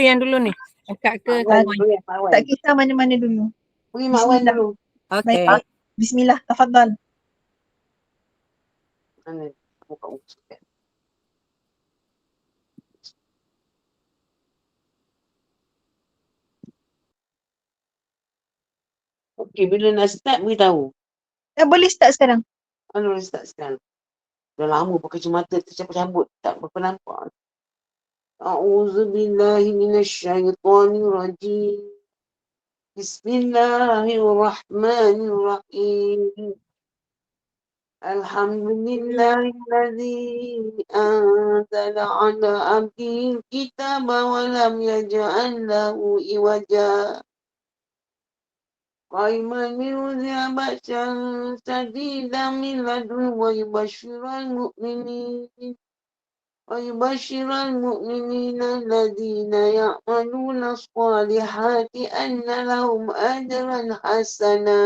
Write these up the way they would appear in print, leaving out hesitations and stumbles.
yang dulu nih? Kakak ke kawan? Tak kisah mana-mana dulu. Pergi Mak Wan Bismillah. dulu. Okey. Baik. Bismillah, tafadhal. Mana? Buka buku sikit. Okey, bila nak start beritahu. Boleh start sekarang. Mana boleh start sekarang? Dah lama pakai kacamata tercabut-cabut. Tak berapa nampak. A'udzubillahi minasyaitonirrajim. Bismillahirrahmanirrahim. Alhamdulillahilladzi anzala ala abdihil kitaba wa lam yaj'al lahu iwaja. قائما لينذر بأسا شديدا من لدنه ويبشر المؤمنين الذين يعملون الصالحات أن لهم أجرا حسنا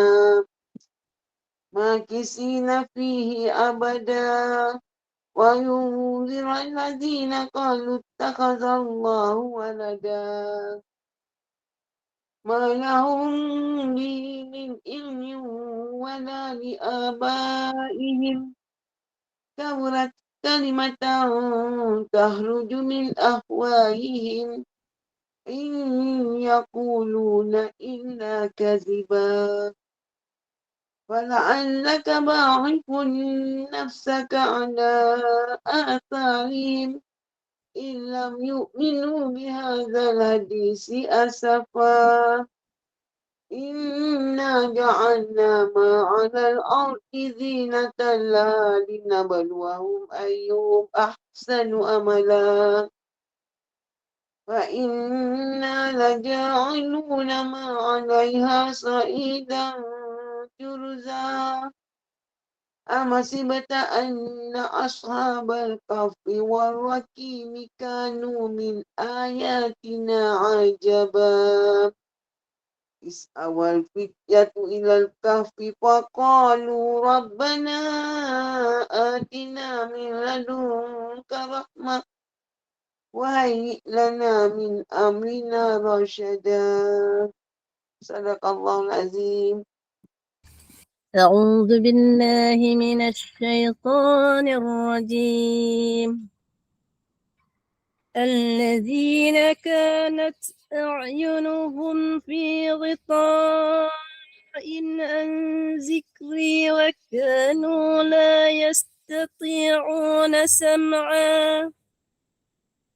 ماكثين فيه أبدا وينذر الذين قالوا اتخذ الله ولدا ما لهم به من علم ولا لآبائهم كبرت كلمة تخرج من أفواههم إن يقولون إلا كذبا فلعلك باعث نفسك على آثارهم إن لم يؤمنوا بهذا الحديث أسفا إنا جعلنا ما على الأرض زينة لها لنبلوهم أيهم أحسن أملا فإنا لجاعلون ما عليها صعيدا جرزا أم حسبت أن أصحاب الكهف والرقيم كانوا من آياتنا عجبا إذ أوى الفتية إلى الكهف فقالوا ربنا آتنا من لدنك رحمة وهيئ لنا من أمرنا رشدا صدق الله العظيم. أعوذ بالله من الشيطان الرجيم. الذين كانت أعينهم في غطاء عن ذكري وكانوا لا يستطيعون سمعا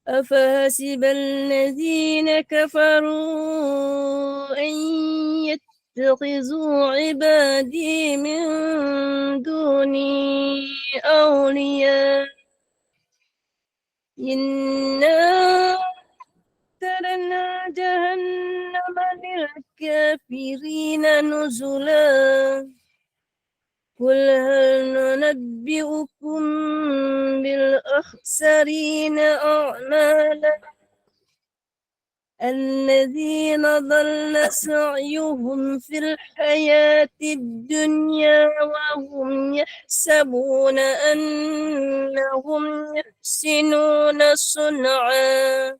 أفحسب الذين كفروا أن يتخذوا عبادي من دوني أولياء إنا أعتدنا جهنم للكافرين نزلا قل هل ننبئكم بالأخسرين أعمالا الذين ضل سعيهم في الحياة الدنيا وهم يحسبون أنهم يحسنون صنعا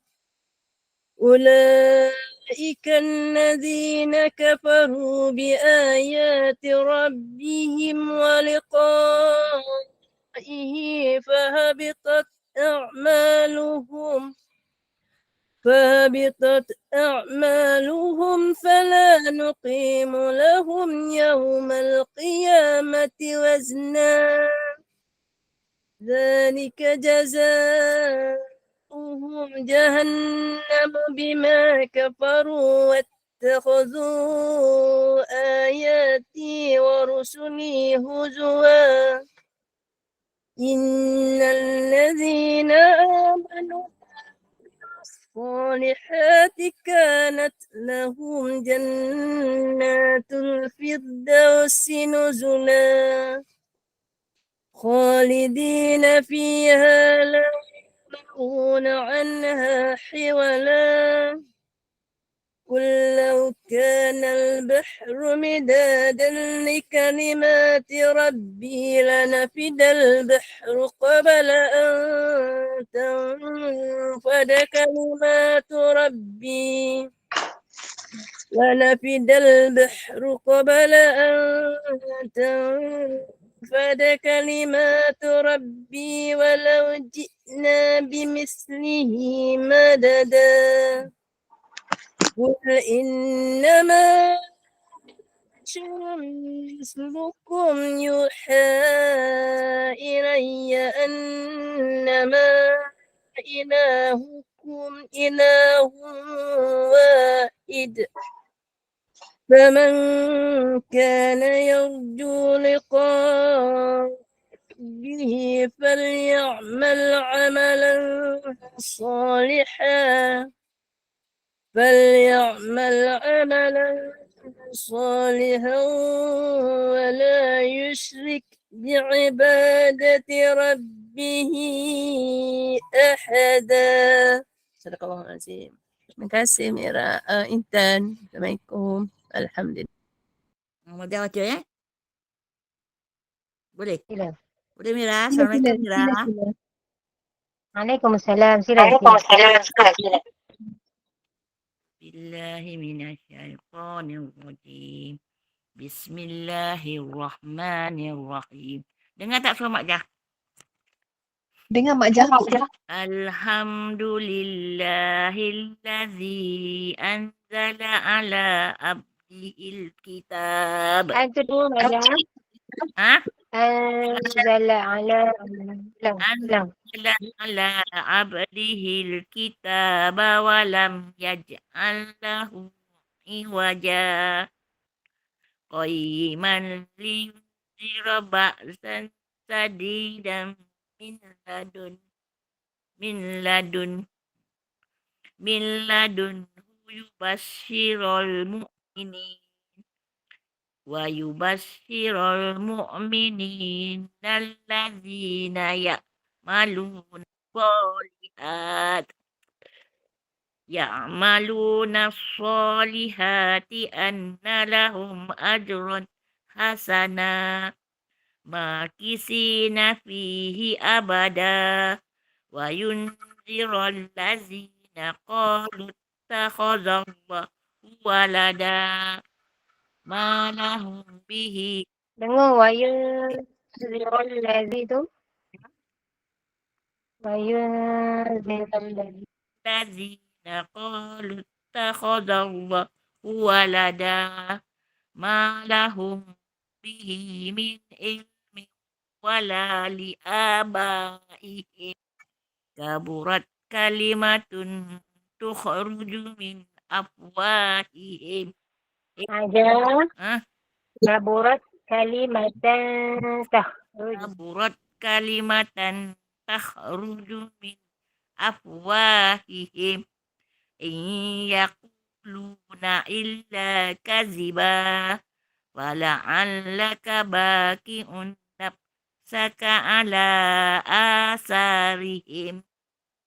أولئك الذين كفروا بآيات ربهم ولقائه فهبطت أعمالهم فلا نقيم لهم يوم القيامة وزنا ذلك جزاؤهم جهنم بما كفروا واتخذوا آياتي ورسلي هزوا إن الذين آمنوا الصالحات كانت لهم جنات الفردوس نزلا خالدين فيها لا يبغون عنها حولا قل لو كان البحر مدادا لكلمات ربي لنفد البحر قبل أن تنفد كلمات ربي لنفد البحر قبل أن تنفد كلمات ربي ولو جئنا بمثله مددا قل إنما بشر مثلكم يوحى إلي أنما إلهكم إله واحد فمن كان يرجو لقاء ربه فليعمل عملا صالحا ولا يشرك بعبادة ربه أحدا. صدق الله العظيم. Terima kasih Mira. Intan. Assalamualaikum. Alhamdulillah. Mau jawab ya? Boleh? Sila. Boleh Mira? Sila, Assalamualaikum sila, Mira. sila, sila. Waalaikumsalam. Sila. Billahi minasyaitonirrajim. Bismillahirrahmanirrahim. Dengar tak suara Mak Jah? Dengar Mak Jah. Alhamdulillahillazi anzala ala abdihil kitab. Antu dulu Maja. Ha? Anzala ala lang. Anzala ala abdihil kitab wa lam yaj'al lahu iwaja. Qayyiman liyunzira ba'san sadidan min ladun yubashshirul mu'minin alladzina ya'maluna sholihati anna lahum ajrun hasana makisina fihi abada wa yunzirul ladzina qalu takhadallahu walada ma lahum bihi Dengar wayun zirul ladzi tu. Wayun zirul ladzi. ladzina qalu takhadallahu walada ma lahum bihi min ilmin wala li abaihim kaburat kalimatun tukhruju min afwahihim. Maja. Hah? Kaburat kalimatan takhruj. Kaburat kalimatan takhruju min afwahihim in yaquluna illa kaziba wala'allaka baqi'un nafsaka ala asarihim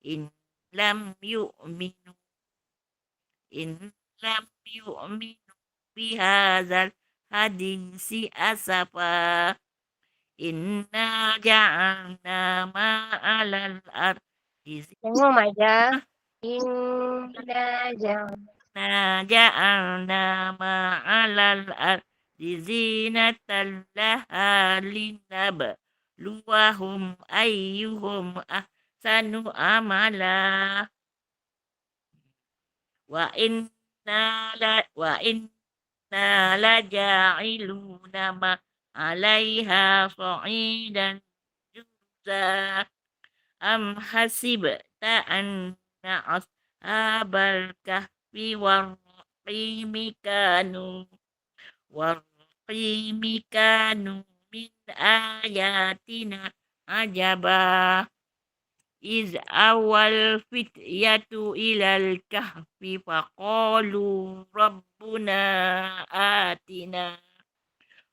in lam yu'minu bihadzal hadisi asafa inna ja'alna ma'alal ardi Dengar Maja. Inna ja'alna ma'alal ardi zinatan laha linabluwahum ayyuhum ahsanu amala wa inna la ja'iluna ma 'alaiha sa'idan juza am hasibta anna ashabal kahfi warqimi kanu min ayatina ajaba iz awal fityatu ilal kahfi faqalu rabbuna atina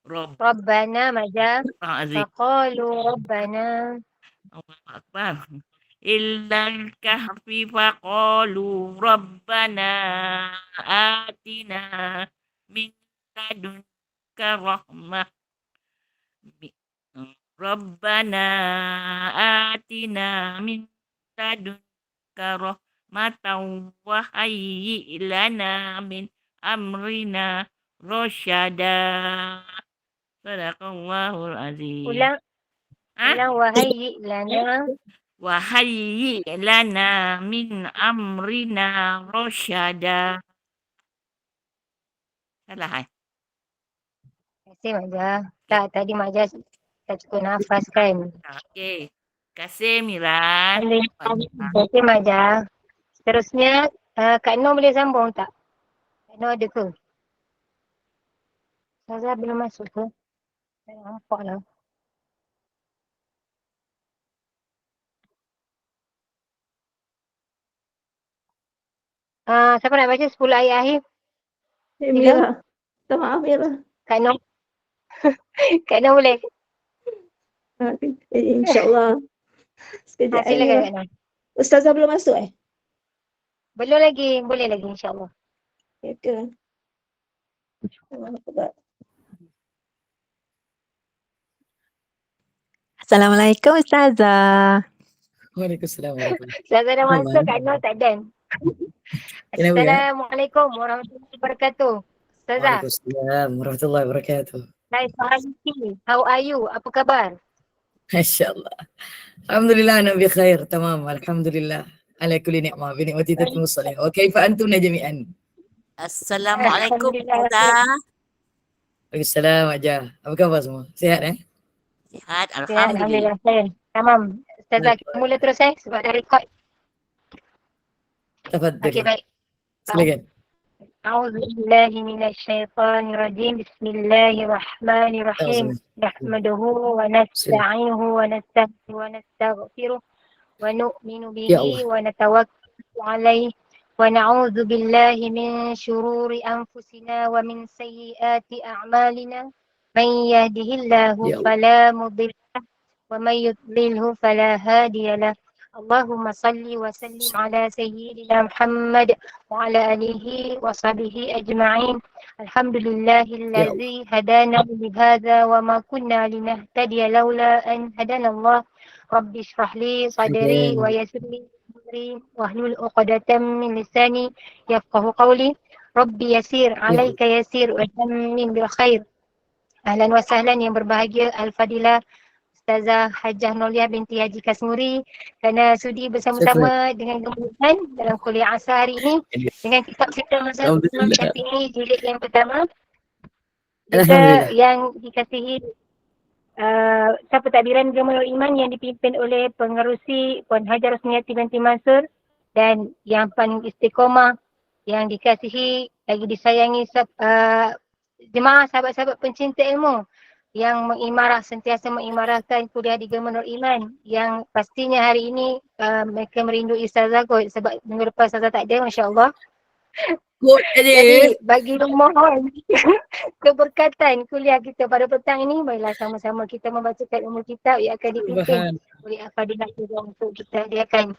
Rabbana Maja. azim Faqalu Rabbana. Allahu akbar إلا الكهف فقالوا ربنا آتنا من لدنك رحمة ربنا آتنا من لدنك رحمة وهيئ لنا من أمرنا رشدا. Sadaqallahul azim. Ulang, Ah? wahai lana. Wahayyi lana min amrina rasyada. Salah kan? Kasih Maja. Tak, tadi Maja tak cukup nafas kan. Okey. Kasih Miran. Kasih Maja. Seterusnya, Kak Noh boleh sambung tak? Kak Noh ada ke? Ustazah belum masuk ke? Tak nampak lah. Siapa nak baca 10 ayat akhir? Mira. Minta maaf Mira. Kak Noh. Kak Noh boleh? InsyaAllah. Sekejap Silakan Kak Noh. Ustazah belum masuk Belum lagi, boleh lagi insyaAllah. Ya ke? Assalamualaikum Ustazah. Waalaikumsalam warahmatullahi Ustazah dah Aman. masuk, Kak Noh tak dan. Kenapa ya? Assalamualaikum warahmatullahi wabarakatuh. Ustazah, Waalaikumsalam warahmatullahi wabarakatuh. Hai Farhanti. How are you? Apa khabar? Masya-Allah. Alhamdulillah ana bi khair. Tamam. Alhamdulillah. Ala kulli ni'mah bi ni'mati tatimmu salih. Wa kaifa antum jami'an? Assalamualaikum Alhamdulillah. Ustazah. Waalaikumsalam aja. Apa khabar semua? Sihat Sihat, Ya, alhamdulillah. Alhamdulillah. Saya. Tamam. Ustazah, kita mula terus sebab dah record. Tafadhal. Okey, baik. Silakan. أعوذ بالله من الشيطان الرجيم بسم الله الرحمن الرحيم نحمده ونستعينه ونستغفره ونؤمن به يا الله. ونتوكل عليه ونعوذ بالله من شرور أنفسنا ومن سيئات أعمالنا من يهده الله يا الله. فلا مضل له ومن يضلله فلا هادي له اللهم صل وسلم على سيدنا محمد وعلى آله وصحبه أجمعين الحمد لله الذي هدانا لهذا وما كنا لنهتدي لولا أن هدانا الله رب اشرح لي صدري آمين. ويسر لي أمري واحلل عقدة من لساني يفقه قولي ربي يسير عليك يسير وتمم بالخير. Ahlan wa sahlan yang berbahagia Al-Fadilah Ustazah Hajjah Nolia binti Haji Kasmuri kerana sudi bersama-sama dengan gembukan dalam kuliah asar hari ini dengan kitab kita Mazhab Imam Syafi'i jilid yang pertama. Kita Alhamdulillah. yang dikasihi Pentadbiran Gemulur Iman yang dipimpin oleh pengerusi Puan Hajar Rosniati binti Mansur dan yang paling istiqomah yang dikasihi lagi disayangi jemaah sahabat-sahabat pencinta ilmu yang sentiasa mengimarahkan kuliah di Gemulur Iman yang pastinya hari ini mereka merindui Ustazah kot sebab minggu lepas Ustazah tak ada, Masya-Allah. Kod Jadi bagi memohon keberkatan kuliah kita pada petang ini, marilah sama-sama kita membacakan umul kitab yang akan dipimpin oleh Al-Fadilah untuk kita hadiahkan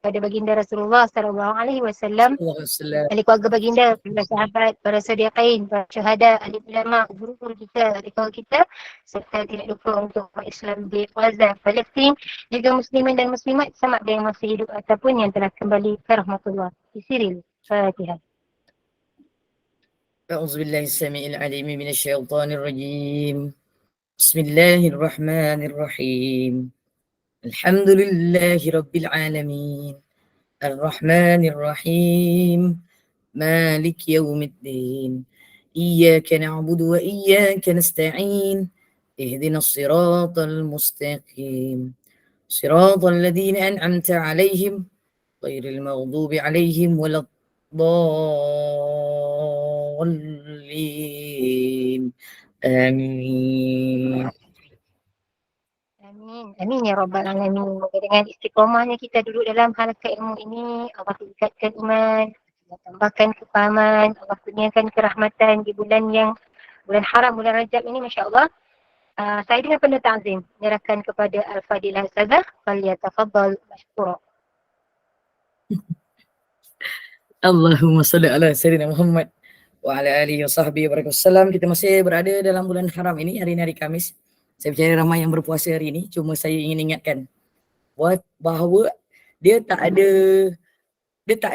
kepada baginda Rasulullah sallallahu alaihi wasallam, ahli keluarga baginda, para sahabat, para sadiqin, para syuhada, ahli ulama, guru-guru kita, ahli keluarga kita, serta tidak lupa untuk umat Islam di Gaza, Palestin, juga muslimin dan muslimat sama ada yang masih hidup ataupun yang telah kembali ke rahmatullah. Bismillah. Fatihah. أعوذ بالله السميع العليم من الشيطان الرجيم بسم الله الرحمن الرحيم الحمد لله رب العالمين الرحمن الرحيم مالك يوم الدين إياك نعبد وإياك نستعين اهدنا الصراط المستقيم صراط الذين أنعمت عليهم غير المغضوب عليهم ولا الضالين آمين. Amin. Amin ya Rabbal Alamin. Moga dengan istiqomahnya kita duduk dalam halaqah ilmu ini, Allah tingkatkan iman, Allah tambahkan kefahaman, Allah kurniakan kerahmatan di bulan haram, bulan Rajab ini, Masya Allah. Saya dengan penuh ta'zim menyerahkan kepada Al-Fadilah Ustazah. Falyatafaddal mashkura. Allahumma salli ala Sayyidina Muhammad wa ala alihi wa sahbihi wa barakatuh. Kita masih berada dalam bulan haram ini, hari Khamis. Saya percaya ramai yang berpuasa hari ini. Cuma saya ingin ingatkan bahawa dia tak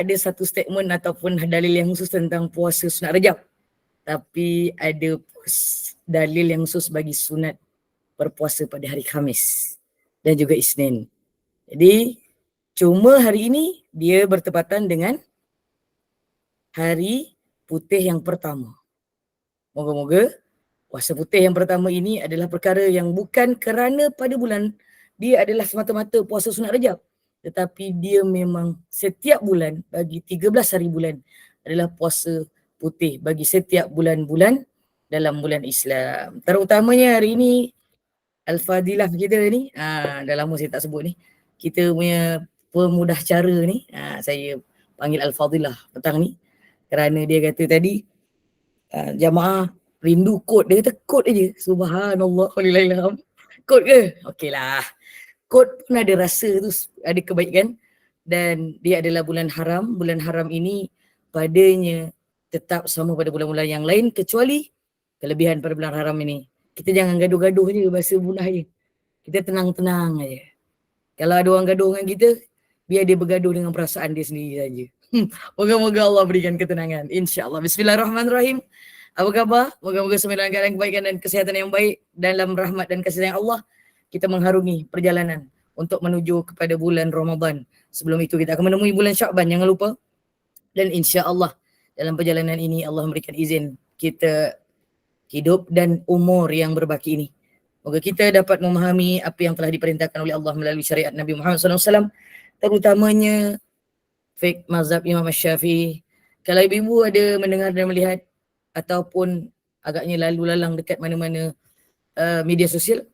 ada satu statement ataupun dalil yang khusus tentang puasa sunat Rajab. Tapi ada dalil yang khusus bagi sunat berpuasa pada hari Khamis dan juga Isnin. Jadi cuma hari ini dia bertepatan dengan hari putih yang pertama. Moga-moga puasa putih yang pertama ini adalah perkara yang bukan kerana pada bulan dia adalah semata-mata puasa sunat Rajab, tetapi dia memang setiap bulan bagi 13 hari bulan adalah puasa putih bagi setiap bulan-bulan dalam bulan Islam. Terutamanya hari ini Al-Fadilah kita ni, dah lama saya tak sebut ni. Kita punya pemudah cara ni, saya panggil Al-Fadilah petang ni. Kerana dia kata tadi, jamaah rindu kod. Dia kata kod aja. Subhanallah, walillahilham. Kod ke? Okeylah. Kod pun ada rasa tu, ada kebaikan. Dan dia adalah bulan haram. Bulan haram ini padanya tetap sama pada bulan-bulan yang lain kecuali kelebihan pada bulan haram ini. Kita jangan gaduh-gaduh je, bahasa bunah je. Kita tenang-tenang aja. Kalau ada orang gaduh dengan kita, biar dia bergaduh dengan perasaan dia sendiri saja. Moga-moga Allah berikan ketenangan. InsyaAllah. Bismillahirrahmanirrahim. Apa khabar? Moga-moga semua dalam keadaan kebaikan dan kesihatan yang baik. Dalam rahmat dan kasih sayang Allah, kita mengharungi perjalanan untuk menuju kepada bulan Ramadan. Sebelum itu kita akan menemui bulan Syakban, jangan lupa. Dan insyaAllah dalam perjalanan ini Allah memberikan izin kita hidup dan umur yang berbaki ini. Moga kita dapat memahami apa yang telah diperintahkan oleh Allah melalui syariat Nabi Muhammad SAW, terutamanya fiqh mazhab Imam Syafi'i. Kalau ibu-ibu ada mendengar dan melihat ataupun agaknya lalu lalang dekat mana-mana media sosial,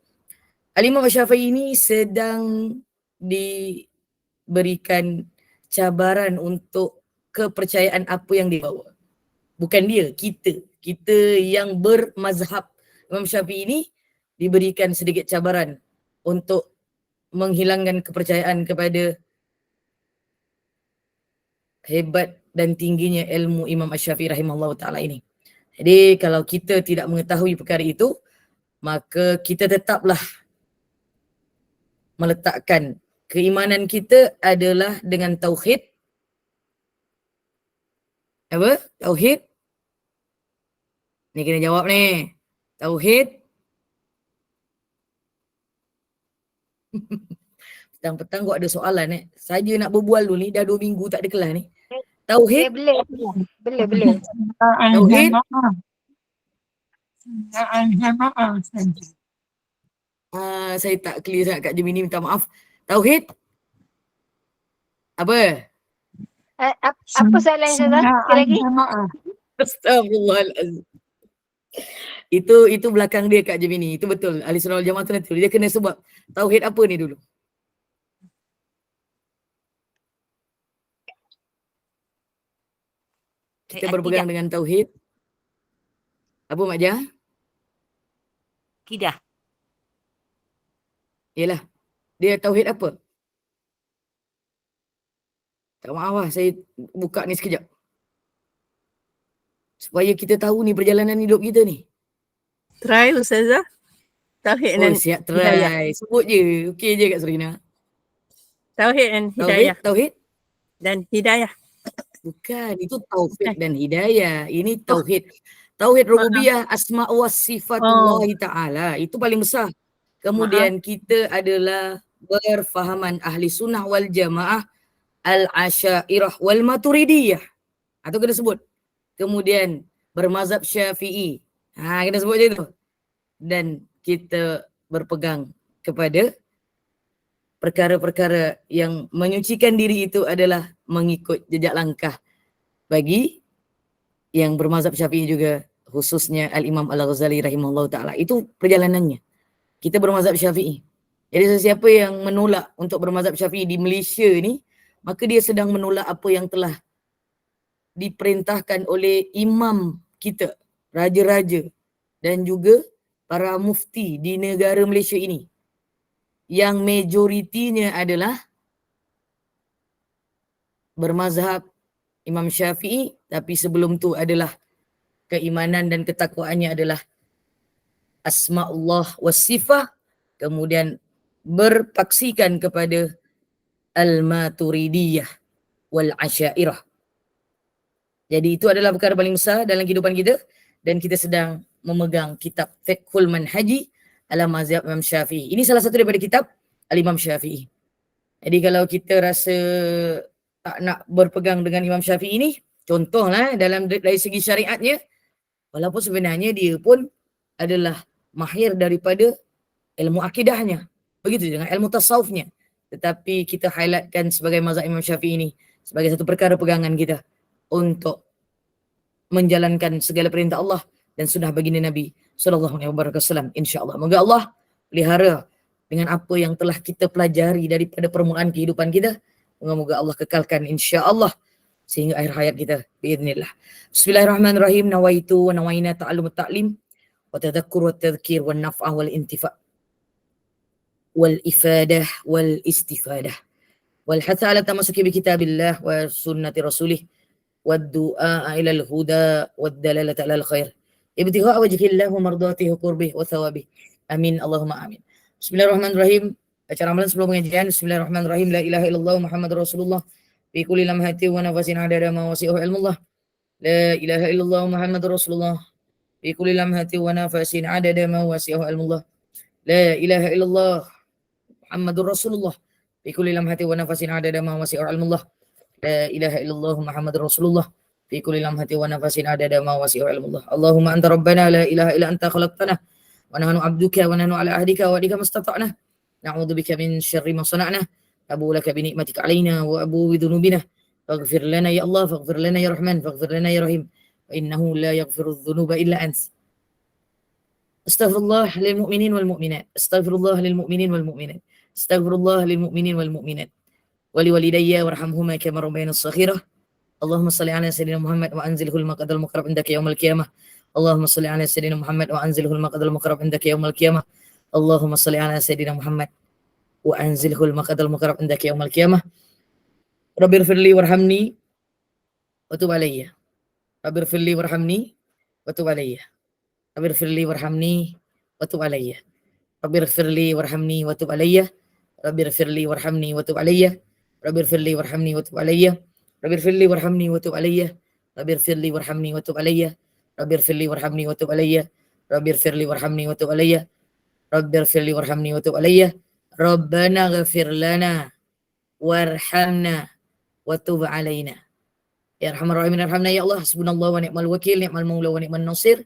Al-Imam Syafi'i ini sedang diberikan cabaran untuk kepercayaan apa yang dia bawa. Bukan dia, kita yang bermazhab Imam Syafi'i ini diberikan sedikit cabaran untuk menghilangkan kepercayaan kepada hebat dan tingginya ilmu Imam Asy-Syafi'i rahimahullah ta'ala ini. Jadi kalau kita tidak mengetahui perkara itu, maka kita tetaplah meletakkan keimanan kita adalah dengan tauhid. Apa? Tauhid. Ni kena jawab ni. Tauhid. Petang-petang kau ada soalan Saja nak berbual dulu ni, dah 2 minggu tak ada kelas ni. Tauhid. Boleh. Tauhid. Saya tak clear sangat Kak Gemini, minta maaf. Tauhid. Apa? Apa soalan Ustazah? Sekali lagi. Astagfirullahaladzim. Itu belakang dia Kak Gemini. Itu betul. Ahli Sunnah wal Jamaah tu nanti. Dia kena sebut tauhid apa ni dulu. Kita berpegang dengan tauhid. Apa Mak Jah? Akidah. Yelah. Dia tauhid apa? Tak maaf lah, saya buka ni sekejap. Supaya kita tahu ni perjalanan hidup kita ni. Try Ustazah. Tauhid dan Siap try. hidayah. Sebut je. Okey je Kak Serina. Tauhid dan hidayah. Tauhid? Dan hidayah. Bukan, itu tauhid dan hidayah. Ini tauhid. Tauhid rububiyah, asma' wa sifatullah ta'ala. Itu paling besar. Kemudian kita adalah berfahaman ahli sunnah wal jamaah, al-asyairah wal maturidiyah. Itu kena sebut. Kemudian bermazhab Syafi'i. Kena sebut je tu. Dan kita berpegang kepada perkara-perkara yang menyucikan diri itu adalah mengikut jejak langkah bagi yang bermazhab Syafi'i juga, khususnya Al-Imam Al-Ghazali rahimahullah ta'ala. Itu perjalanannya. Kita bermazhab Syafi'i. Jadi sesiapa yang menolak untuk bermazhab Syafi'i di Malaysia ni, maka dia sedang menolak apa yang telah diperintahkan oleh imam kita, raja-raja dan juga para mufti di negara Malaysia ini yang majoritinya adalah bermazhab Imam Syafi'i, tapi sebelum tu adalah keimanan dan ketakwaannya adalah asma'ullah was-sifah, kemudian berpaksikan kepada al-maturidiyah wal-asyairah. Jadi itu adalah perkara paling besar dalam kehidupan kita, dan kita sedang memegang kitab Fiqhul Manhaji ala mazhab Imam Syafi'i. Ini salah satu daripada kitab Al-Imam Syafi'i. Jadi kalau kita rasa tak nak berpegang dengan Imam Syafi'i ini, contohlah dari segi syariatnya, walaupun sebenarnya dia pun adalah mahir daripada ilmu akidahnya, begitu dengan ilmu tasawufnya, tetapi kita highlightkan sebagai mazhab Imam Syafi'i ini sebagai satu perkara pegangan kita untuk menjalankan segala perintah Allah dan sunnah baginda Nabi sallallahu alaihi wasallam, insya-Allah. Moga Allah pelihara dengan apa yang telah kita pelajari daripada permulaan kehidupan kita. Moga-moga Allah kekalkan insya-Allah sehingga akhir hayat kita biiznillah. Bismillahirrahmanirrahim. Nawaitu wa nawaina ta'allum at-ta'lim wa tadhakkur wa tadhkir wa naf'ah wal intifa' wal ifadah wal istifadah wal hatha ala tamasuki bi kitabillah wa sunnati rasulih wad du'a ila al-huda wad dalalata ala al-khair ibtigha' wajhillah wa mardatihi qurbih wa thawabih. Amin Allahumma amin. Bismillahirrahmanirrahim. Acara amalan sebelum pengajian. Bismillahirrahmanirrahim. La ilaha illallah Muhammadur Rasulullah fi kulli lamhati wa nafasin adada ma wasi'ahu ilmullah. La ilaha illallah Muhammadur Rasulullah fi kulli lamhati wa nafasin adada ma wasi'ahu ilmullah. La ilaha illallah Muhammadur Rasulullah fi kulli lamhati wa nafasin adada ma wasi'ahu ilmullah. La ilaha illallah Muhammadur Rasulullah fi kulli lamhati wa nafasin adada ma wasi'ahu ilmullah. Allahumma anta rabbana la ilaha illa anta khalaqtana wa nahnu 'abduka wa nahnu 'ala ahdika wa wa'dika mastata'na. Na'udzu bika min syarri ma sana'na. Abu laka bi ni'matika 'alaina wa abu bi dhunubina. Faghfir lana ya Allah, faghfir lana ya Rahman, faghfir lana ya Rahim. Wa innahu la yaghfiru dhunuba illa ant. Astaghfirullah lil mu'minin wal mu'minat. Astaghfirullah lil mu'minin wal mu'minat. Astaghfirullah lil mu'minin wal mu'minat. Wa li walidayya warhamhuma kama rabbayani shaghira. Allahumma shalli ala sayyidina Muhammad wa anzilhul maqadal muqarrab indaka yaumil qiyamah. Allahumma shalli ala sayyidina Muhammad wa anzilhul maqadal muqarrab indaka yaumil qiyamah. Allahumma shalli ala sayyidina Muhammad wa anzilhul maqadal muqarrab indaka yaumil qiyamah. Rabbighfirli warhamni wa tub alayya. Rabbighfirli warhamni wa tub alayya. Rabbighfirli warhamni wa tub alayya. Rabbighfirli warhamni wa tub alayya. Rabbighfirli warhamni wa tub alayya. Rabbighfirli warhamni wa tub alayya. Rabbighfirli warhamni wa tub alayya. Rabbighfirli warhamni wa tub alayya. Rabbighfirli warhamni wa tub alayya. Rabbighfirli warhamni wa tub alayya. Rabbighfirli warhamni wa tub alayya. Rabbana ghafir lana warhamna wa tub alaina. Ya arhamar rahimin arhamna ya Allah. Hasbunallahu wa ni'mal wakil, ni'mal maula wa ni'man nasir.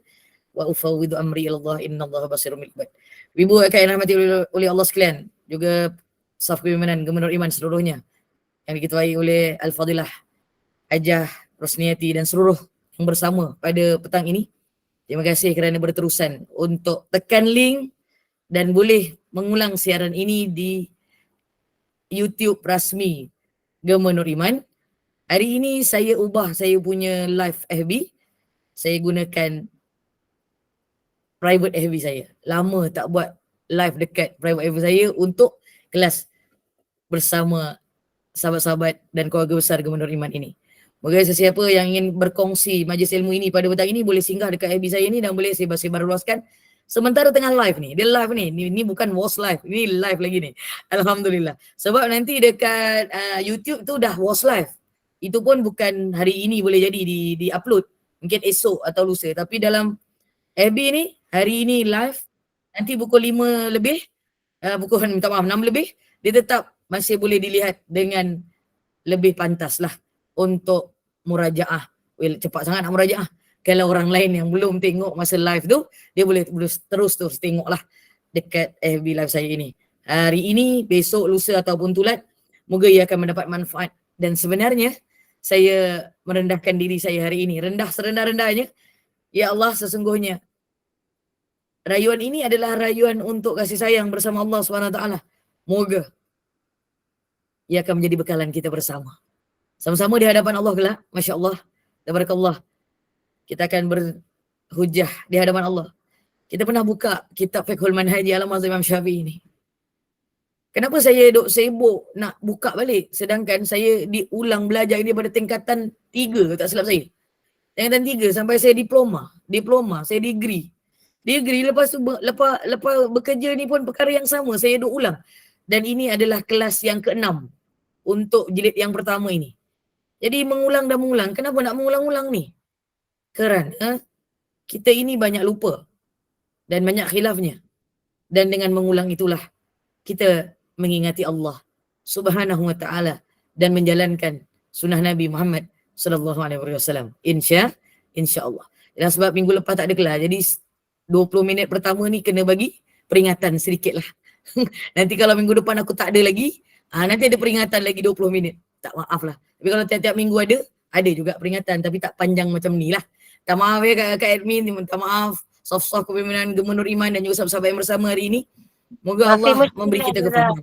Wa ufawwidu amri ila Allah, innallaha basirun bil ibad. Ibu yang rahmati oleh Allah sekalian, juga staf kepimpinan Gubernur Iman seluruhnya yang diketuai oleh Al-Fadilah Hajah Rosniati dan seluruh yang bersama pada petang ini. Terima kasih kerana berterusan untuk tekan link dan boleh mengulang siaran ini di YouTube rasmi Gubernur Iman. Hari ini saya ubah saya punya live FB. Saya gunakan private FB saya. Lama tak buat live dekat private FB saya untuk kelas bersama sahabat-sahabat dan keluarga besar Gubernur Iman ini. Moga sesiapa yang ingin berkongsi majlis ilmu ini pada petang ini boleh singgah dekat FB saya ni dan boleh sebar luaskan. Sementara tengah live ni, dia live ni bukan was live, ni live lagi ni. Alhamdulillah. Sebab nanti dekat YouTube tu dah was live. Itu pun bukan hari ini boleh jadi di upload. Mungkin esok atau lusa. Tapi dalam FB ni, hari ini live. Nanti pukul 5 lebih, minta maaf 6 lebih, dia tetap masih boleh dilihat dengan lebih pantas lah untuk murajaah. Well, cepat sangat nak murajaah. Kalau orang lain yang belum tengok masa live tu, dia boleh terus tengok lah dekat FB live saya ini. Hari ini, besok, lusa ataupun tulat, moga ia akan mendapat manfaat. Dan sebenarnya, saya merendahkan diri saya hari ini. Rendah serendah-rendahnya. Ya Allah, sesungguhnya rayuan ini adalah rayuan untuk kasih sayang bersama Allah SWT. Moga ia akan menjadi bekalan kita bersama. Sama-sama di hadapan Allah kelak. Masya Allah. Tabarakallah. Kita akan berhujah di hadapan Allah. kita pernah buka kitab Fiqhul Manhaj ala mazhab Imam Syafi'i ni. Kenapa saya duk sibuk nak buka balik sedangkan saya diulang belajar ini pada tingkatan 3 tak silap saya. Tingkatan 3 sampai saya diploma, saya degree. Lepas tu lepas bekerja ni pun perkara yang sama saya duk ulang. Dan ini adalah kelas yang ke-6 untuk jilid yang pertama ini. Jadi mengulang dan mengulang. Kenapa nak mengulang-ulang ni? Kerana kita ini banyak lupa dan banyak khilafnya. Dan dengan mengulang itulah kita mengingati Allah Subhanahu wa taala dan menjalankan sunnah Nabi Muhammad sallallahu alaihi wasallam. Insya-Allah. Dan sebab minggu lepas tak ada kelas. Jadi 20 minit pertama ni kena bagi peringatan sedikit lah. Nanti kalau minggu depan aku tak ada lagi, nanti ada peringatan lagi 20 minit. Tak maaf lah. Tapi kalau tiap-tiap minggu ada juga peringatan tapi tak panjang macam ni lah. Tak maaf ya Kak admin, minta maaf. Soft-soft kepimpinan Gubernur Iman dan juga sahabat-sahabat yang bersama hari ini. Moga Allah memberi kita kefahaman.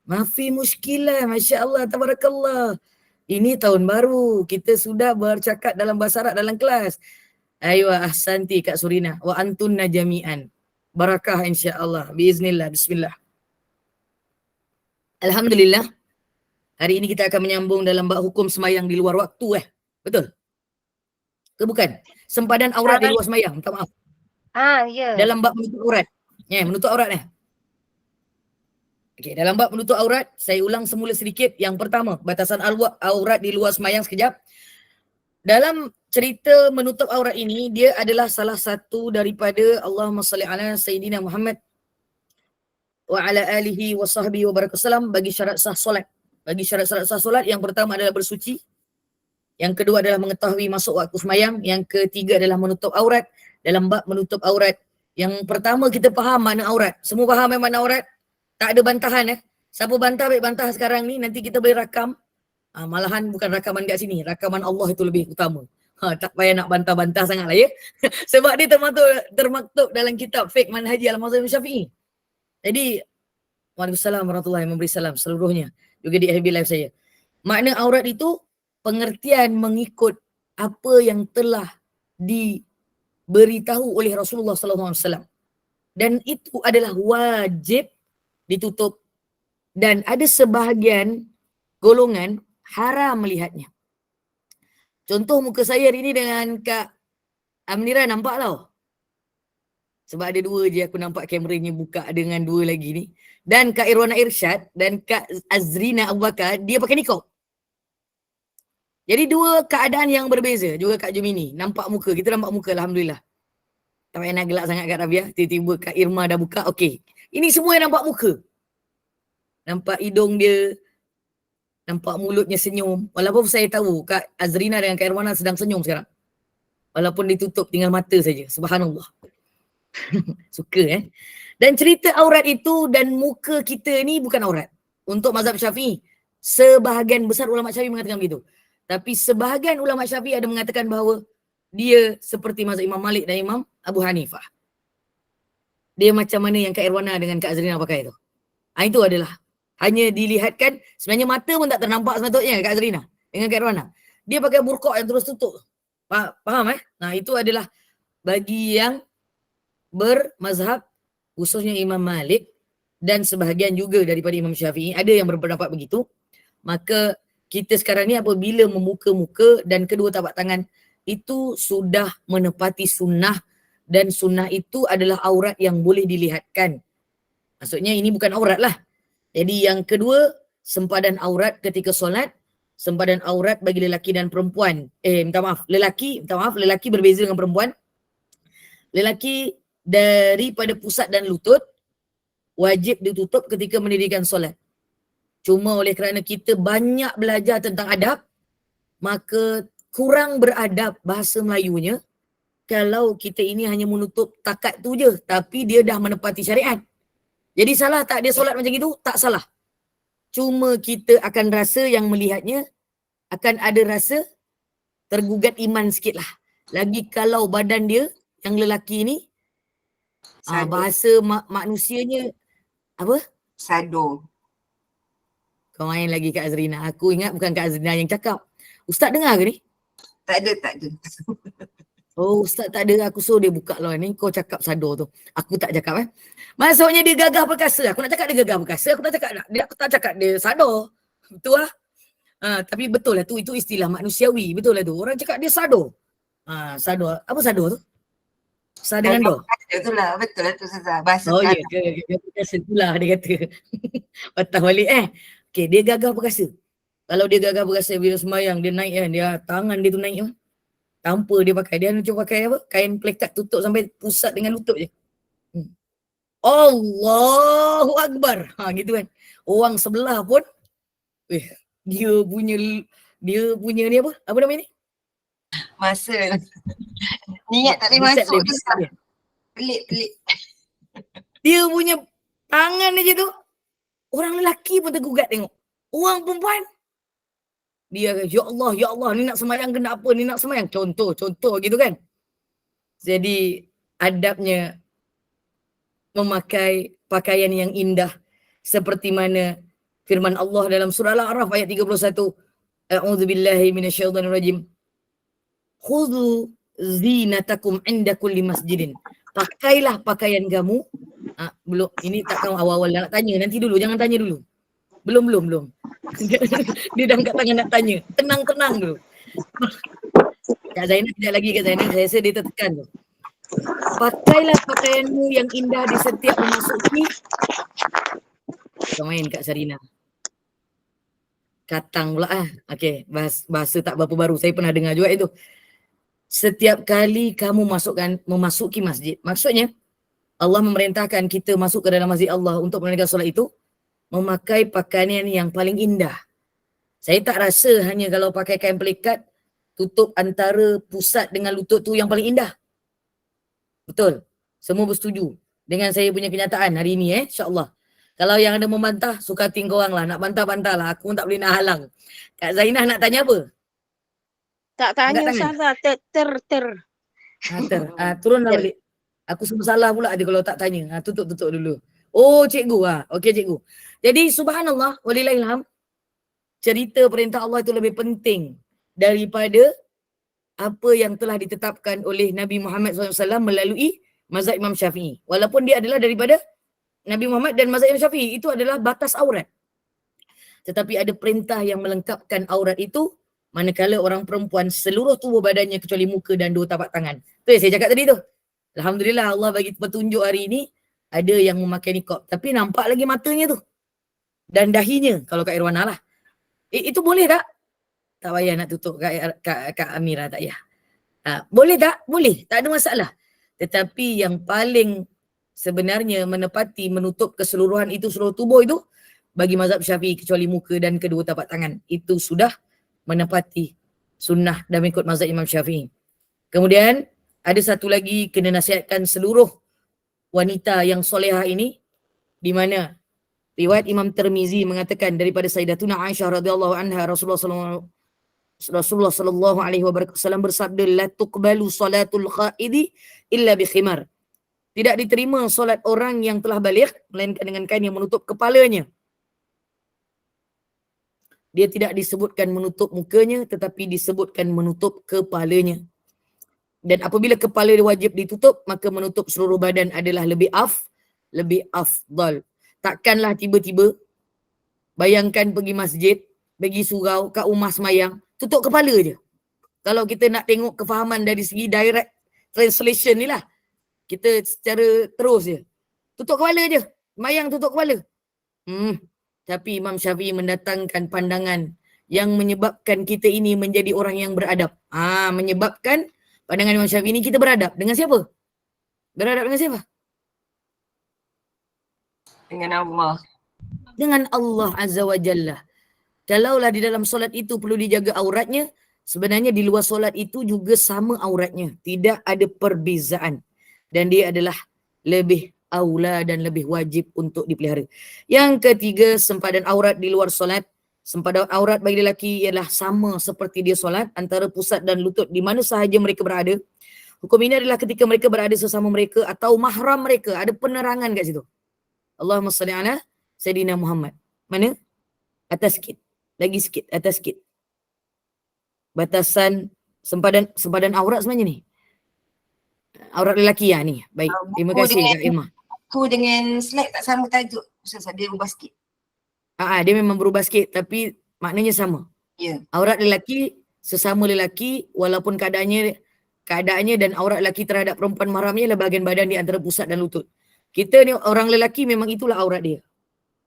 Mafi muskilah, Masya Allah, tabarakallah. Ini tahun baru, kita sudah bercakap dalam bahasa Arab dalam kelas. Aywa ahsanti Kak Surina, wa antunna jami'an. Barakah insya-Allah, biiznillah, bismillah. Alhamdulillah. Hari ini kita akan menyambung dalam bab hukum semayang di luar waktu Betul? Ke bukan? Sempadan aurat di luar semayang, minta maaf. Ya. Dalam bab menutup aurat. Menutup aurat Okey, dalam bab menutup aurat, saya ulang semula sedikit. Yang pertama, batasan aurat di luar semayang sekejap. Dalam cerita menutup aurat ini, dia adalah salah satu daripada Allahumma salli ala Sayyidina Muhammad wa ala alihi wa sahbihi wa barakasallam bagi syarat sah solat. Bagi syarat-syarat sah solat, yang pertama adalah bersuci. Yang kedua adalah mengetahui masuk waktu semayang. Yang ketiga adalah menutup aurat. Dalam bab menutup aurat, yang pertama kita faham makna aurat. Semua faham makna aurat? Tak ada bantahan Siapa bantah baik bantah sekarang ni, nanti kita boleh rakam. Malahan bukan rakaman kat sini, rakaman Allah itu lebih utama. Tak payah nak bantah-bantah sangat lah ya. Sebab dia termaktub dalam kitab Fiqh Manhaj ala mazhab Imam Syafi'i. Jadi, Waalaikumsalam warahmatullahi memberi salam seluruhnya. Juga di FB live saya. Makna aurat itu pengertian mengikut apa yang telah diberitahu oleh Rasulullah sallallahu alaihi wasallam. Dan itu adalah wajib ditutup dan ada sebahagian golongan haram melihatnya. Contoh muka saya hari ni dengan Kak Amnira nampak tau. Sebab ada 2 je aku nampak kameranya buka dengan 2 lagi ni. Dan Kak Irwana Irsyad dan Kak Azrina Abu Bakar, dia pakai niqab. Jadi 2 keadaan yang berbeza. Juga Kak Jumini, nampak muka. Kita nampak muka, Alhamdulillah. Tak payah nak gelak sangat Kak Rabiah. Tiba-tiba Kak Irma dah buka, okey. Ini semua yang nampak muka. Nampak hidung dia, nampak mulutnya senyum. Walaupun saya tahu Kak Azrina dengan Kak Irwana sedang senyum sekarang. Walaupun ditutup tinggal mata saja. Subhanallah. Suka Dan cerita aurat itu dan muka kita ni bukan aurat. Untuk mazhab Syafi'i, sebahagian besar ulama Syafi'i mengatakan begitu. Tapi sebahagian ulama Syafi'i ada mengatakan bahawa dia seperti mazhab Imam Malik dan Imam Abu Hanifah. Dia macam mana yang Kak Irwana dengan Kak Azrina pakai tu. Itu adalah hanya dilihatkan, sebenarnya mata pun tak ternampak sepatutnya Kak Azrina dengan Kak Irwana. Dia pakai burqa yang terus tutup. Faham itu adalah bagi yang bermazhab, khususnya Imam Malik dan sebahagian juga daripada Imam Syafi'i, ada yang berpendapat begitu. Maka kita sekarang ni apabila memuka-muka dan kedua tapak tangan itu sudah menepati sunnah, dan sunnah itu adalah aurat yang boleh dilihatkan. Maksudnya ini bukan aurat lah. Jadi yang kedua, sempadan aurat ketika solat, sempadan aurat bagi lelaki dan perempuan. Lelaki berbeza dengan perempuan. Lelaki daripada pusat dan lutut wajib ditutup ketika mendirikan solat. Cuma oleh kerana kita banyak belajar tentang adab, maka kurang beradab bahasa Melayunya kalau kita ini hanya menutup takat tu je, tapi dia dah menepati syariat. Jadi salah tak dia solat macam itu? Tak salah. Cuma kita akan rasa yang melihatnya akan ada rasa tergugat iman sikit lah. Lagi kalau badan dia yang lelaki ni bahasa manusianya apa? Sado. Kau main lagi Kak Azrina. Aku ingat bukan Kak Azrina yang cakap. Ustaz dengar ke ni? Tak ada. Oh, ustaz tak ada, aku suruh dia buka lah ni. Kau cakap sado tu. Aku tak cakap Maksudnya dia gagah perkasa. Aku nak cakap dia gagah perkasa, aku tak cakap dia sado. Betul lah. Tapi betul lah tu, itu istilah manusiawi. Betul lah tu. Orang cakap dia sado. Sado. Apa sado tu? Sa dengan do. Itulah, betul lah tu Ustazah. Bahasa Oh ya, Kelantan. gagah perkasa itulah dia kata. Patah balik Okay, dia gagah perkasa. Kalau dia gagah perkasa bila sembahyang, dia naik kan, dia tangan dia tu naik kan. Tanpa dia pakai, dia cuma pakai apa? Kain plekat tutup sampai pusat dengan lutut je. Allahu Akbar. Gitu kan. Orang sebelah pun dia punya ni apa? Apa nama ni? Masa niat tak boleh Bisat masuk dia, tu. bisat dia. Pelik. Dia punya tangan dia je tu. Orang lelaki pun tergugat tengok. Orang perempuan dia kata, ya Allah, ni nak sembahyang ke nak apa? Ni nak sembahyang. Contoh gitu kan. Jadi adabnya memakai pakaian yang indah seperti mana firman Allah dalam surah Al-A'raf ayat 31. A'udzubillahi minasyaitonirrajim. Khudhu zinatakum inda kulli masjidin. Pakailah pakaian kamu. Belum, ini tak tahu awal-awal nak tanya. Nanti dulu, jangan tanya dulu. Belum. Dia dah angkat tangan nak tanya. Tenang dulu. Kak Zainal, sekejap lagi Kak Zainal. Saya rasa dia tertekan tu. Pakailah pakaianmu yang indah di setiap memasuki. Kau main Kak Sarina. Katang pula Okay, bahasa tak berapa baru. Saya pernah dengar juga itu. Setiap kali kamu memasuki masjid. Maksudnya, Allah memerintahkan kita masuk ke dalam masjid Allah untuk menunaikan solat itu, memakai pakaian yang paling indah. Saya tak rasa hanya kalau pakai kain pelikat, tutup antara pusat dengan lutut tu yang paling indah. Betul. Semua bersetuju dengan saya punya kenyataan hari ini insyaAllah. Kalau yang ada membantah, suka hati korang lah. Nak bantah-bantah lah. Aku pun tak boleh nak halang. Kak Zainah nak tanya apa? Tak tanya Ustazah, Turun lah balik. Aku semua salah pula ada kalau tak tanya. Tutup dulu. Oh cikgu Okey cikgu. Jadi subhanallah walillahilham. Cerita perintah Allah itu lebih penting daripada apa yang telah ditetapkan oleh Nabi Muhammad SAW melalui mazhab Imam Syafi'i. Walaupun dia adalah daripada Nabi Muhammad dan mazhab Imam Syafi'i, itu adalah batas aurat. Tetapi ada perintah yang melengkapkan aurat itu manakala orang perempuan seluruh tubuh badannya kecuali muka dan 2 tapak tangan. Tu yang saya cakap tadi tu. Alhamdulillah Allah bagi petunjuk hari ini ada yang memakai niqab. Tapi nampak lagi matanya tu. Dan dahinya kalau Kak Irwana lah. Itu boleh tak? Tak payah nak tutup Kak Amira, tak payah. Boleh tak? Boleh. Tak ada masalah. Tetapi yang paling sebenarnya menepati menutup keseluruhan itu seluruh tubuh itu bagi mazhab Syafi'i kecuali muka dan kedua tapak tangan. Itu sudah menepati sunnah dan mengikut mazhab Imam Syafi'i. Kemudian ada satu lagi, kena nasihatkan seluruh wanita yang solehah ini, di mana riwayat Imam Tirmizi mengatakan daripada Sayyidatuna Aisyah radhiyallahu anha, Rasulullah sallallahu alaihi wasallam bersabda, la tuqbalu salatul khaidi illa bi khimar. Tidak diterima solat orang yang telah baligh melainkan dengan kain yang menutup kepalanya. Dia tidak disebutkan menutup mukanya tetapi disebutkan menutup kepalanya. Dan apabila kepala dia wajib ditutup, maka menutup seluruh badan adalah lebih afdal. Takkanlah tiba-tiba bayangkan pergi masjid, pergi surau, kat rumah semayang, tutup kepala je. Kalau kita nak tengok kefahaman dari segi direct translation ni lah, kita secara terus je. Tutup kepala je. Semayang tutup kepala. Tapi Imam Syafi'i mendatangkan pandangan yang menyebabkan kita ini menjadi orang yang beradab. Menyebabkan pandangan Imam Syafi'i ini kita beradab. Dengan siapa? Beradab dengan siapa? Dengan Allah. Dengan Allah Azza wa Jalla. Kalaulah di dalam solat itu perlu dijaga auratnya, sebenarnya di luar solat itu juga sama auratnya. Tidak ada perbezaan. Dan dia adalah lebih aula dan lebih wajib untuk dipelihara. Yang ketiga, sempadan aurat di luar solat. Sempadan aurat bagi lelaki ialah sama seperti dia solat, antara pusat dan lutut di mana sahaja mereka berada. Hukum ini adalah ketika mereka berada sesama mereka atau mahram mereka. Ada penerangan kat situ. Allahumma salli ala Sayyidina Muhammad. Mana? Atas sikit. Lagi sikit. Atas sikit. Batasan sempadan aurat sebenarnya ni. Aurat lelaki ya ni. Baik. Terima Buku kasih Kak Irma. Buku dengan slide tak sama tajuk. Ustazah, dia ubah sikit. Dia memang berubah sikit tapi maknanya sama. Ya. Aurat lelaki sesama lelaki walaupun keadaannya dan aurat lelaki terhadap perempuan mahramnya adalah bahagian badan di antara pusat dan lutut. Kita ni orang lelaki memang itulah aurat dia.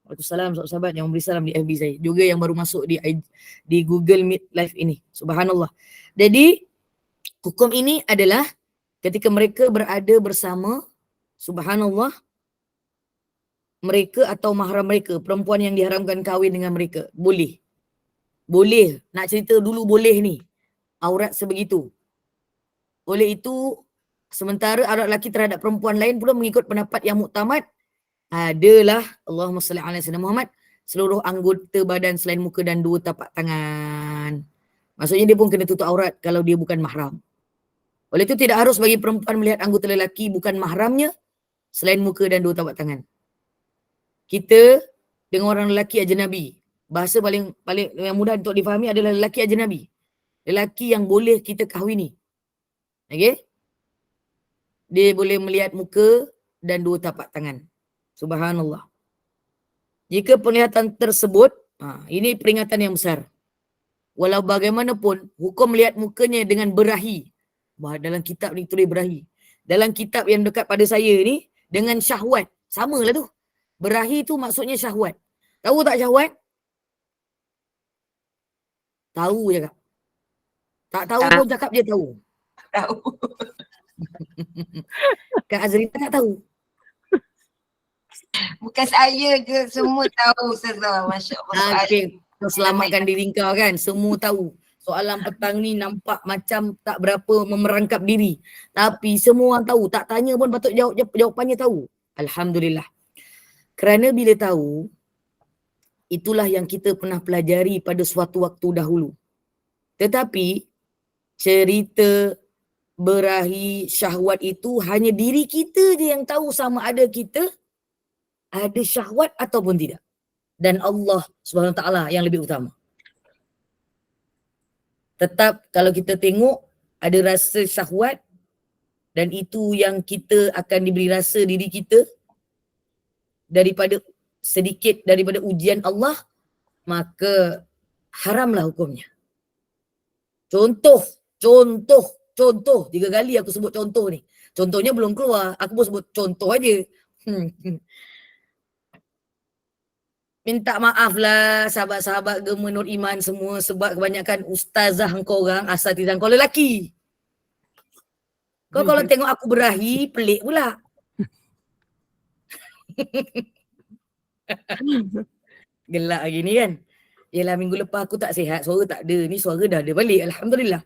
Waalaikumsalam sahabat-sahabat yang memberi salam di FB saya. Juga yang baru masuk di Google Meet Live ini. Subhanallah. Jadi hukum ini adalah ketika mereka berada bersama, subhanallah, mereka atau mahram mereka, perempuan yang diharamkan kahwin dengan mereka, boleh. Boleh. Nak cerita dulu boleh ni. Aurat sebegitu. Oleh itu, sementara aurat lelaki terhadap perempuan lain pula mengikut pendapat yang muktamad adalah Allahumma salli ala sayyidina Muhammad, seluruh anggota badan selain muka dan 2 tapak tangan. Maksudnya dia pun kena tutup aurat kalau dia bukan mahram. Oleh itu tidak harus bagi perempuan melihat anggota lelaki bukan mahramnya selain muka dan 2 tapak tangan. Kita dengan orang lelaki ajnabi, bahasa paling yang mudah untuk difahami adalah lelaki ajnabi. Lelaki yang boleh kita kahwini. Okey? Dia boleh melihat muka dan 2 tapak tangan. Subhanallah. Jika penglihatan tersebut, ini peringatan yang besar. Walau bagaimanapun, hukum melihat mukanya dengan berahi. Dalam kitab ni tulis berahi. Dalam kitab yang dekat pada saya ni, dengan syahwat. Sama lah tu. Berahi tu maksudnya syahwat. Tahu tak syahwat? Tahu je Kak. Tak tahu pun cakap je tahu. Tahu. Kak Azrina tak tahu. Bukan saya je, semua tahu Ustazah. Masya Allah. Okey, kau selamatkan diri kau kan. Semua tahu. Soalan petang ni nampak macam tak berapa memerangkap diri. Tapi semua orang tahu. Tak tanya pun patut jawapannya tahu. Alhamdulillah. Kerana bila tahu, itulah yang kita pernah pelajari pada suatu waktu dahulu. Tetapi cerita berahi syahwat itu hanya diri kita je yang tahu sama ada kita ada syahwat ataupun tidak. Dan Allah SWT yang lebih utama. Tetap kalau kita tengok ada rasa syahwat dan itu yang kita akan diberi rasa diri kita daripada sedikit daripada ujian Allah, maka haramlah hukumnya. Contoh, 3 kali aku sebut contoh ni. Contohnya belum keluar, aku pun sebut contoh aja. Minta maaf lah sahabat-sahabat Gema Nur Iman semua sebab kebanyakan ustazah kau orang asal tidak kau lelaki. Kau kalau tengok aku berahi, pelik pula. Gelak lagi ni kan. Yelah minggu lepas aku tak sihat, suara tak ada. Ni suara dah ada balik, Alhamdulillah.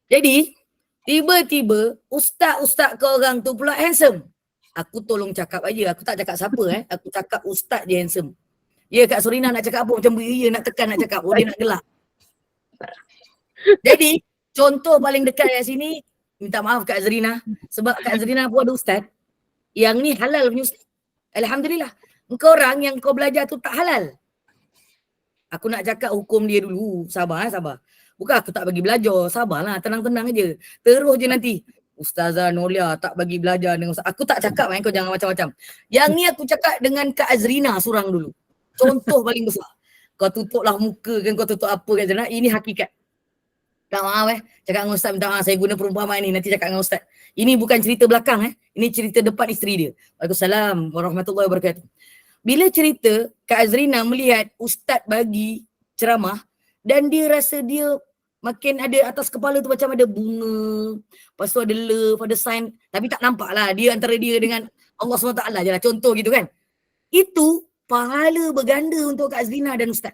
Jadi, tiba-tiba ustaz-ustaz kau orang tu pula handsome. Aku tolong cakap aja, aku tak cakap siapa aku cakap ustaz je handsome. Ya Kak Surina nak cakap apa macam beria nak tekan nak cakap, dia nak gelak. Jadi, contoh paling dekat kat sini, minta maaf Kak Zarina, sebab Kak Zarina pun ada ustaz yang ni halal punya ustaz. Alhamdulillah. Engkau orang yang kau belajar tu tak halal. Aku nak cakap hukum dia dulu. Sabar. Bukan aku tak bagi belajar. Sabarlah, tenang-tenang aja. Terus je nanti. Ustazah Nolia tak bagi belajar dengan ustaz. Aku tak cakap kau jangan macam-macam. Yang ni aku cakap dengan Kak Azrina seorang dulu. Contoh paling besar. Kau tutuplah muka kan, kau tutup apa kan. Ini hakikat. Tak maaf cakap dengan ustaz minta maaf. Saya guna perumpamaan ni nanti cakap dengan ustaz. Ini bukan cerita belakang Ini cerita depan isteri dia. Waalaikumsalam warahmatullahi wabarakatuh. Bila cerita Kak Azrina melihat ustaz bagi ceramah dan dia rasa dia makin ada atas kepala tu macam ada bunga, lepas tu ada love, ada sign, tapi tak nampak lah dia antara dia dengan Allah SWT je lah, contoh gitu kan. Itu pahala berganda untuk Kak Azrina dan ustaz.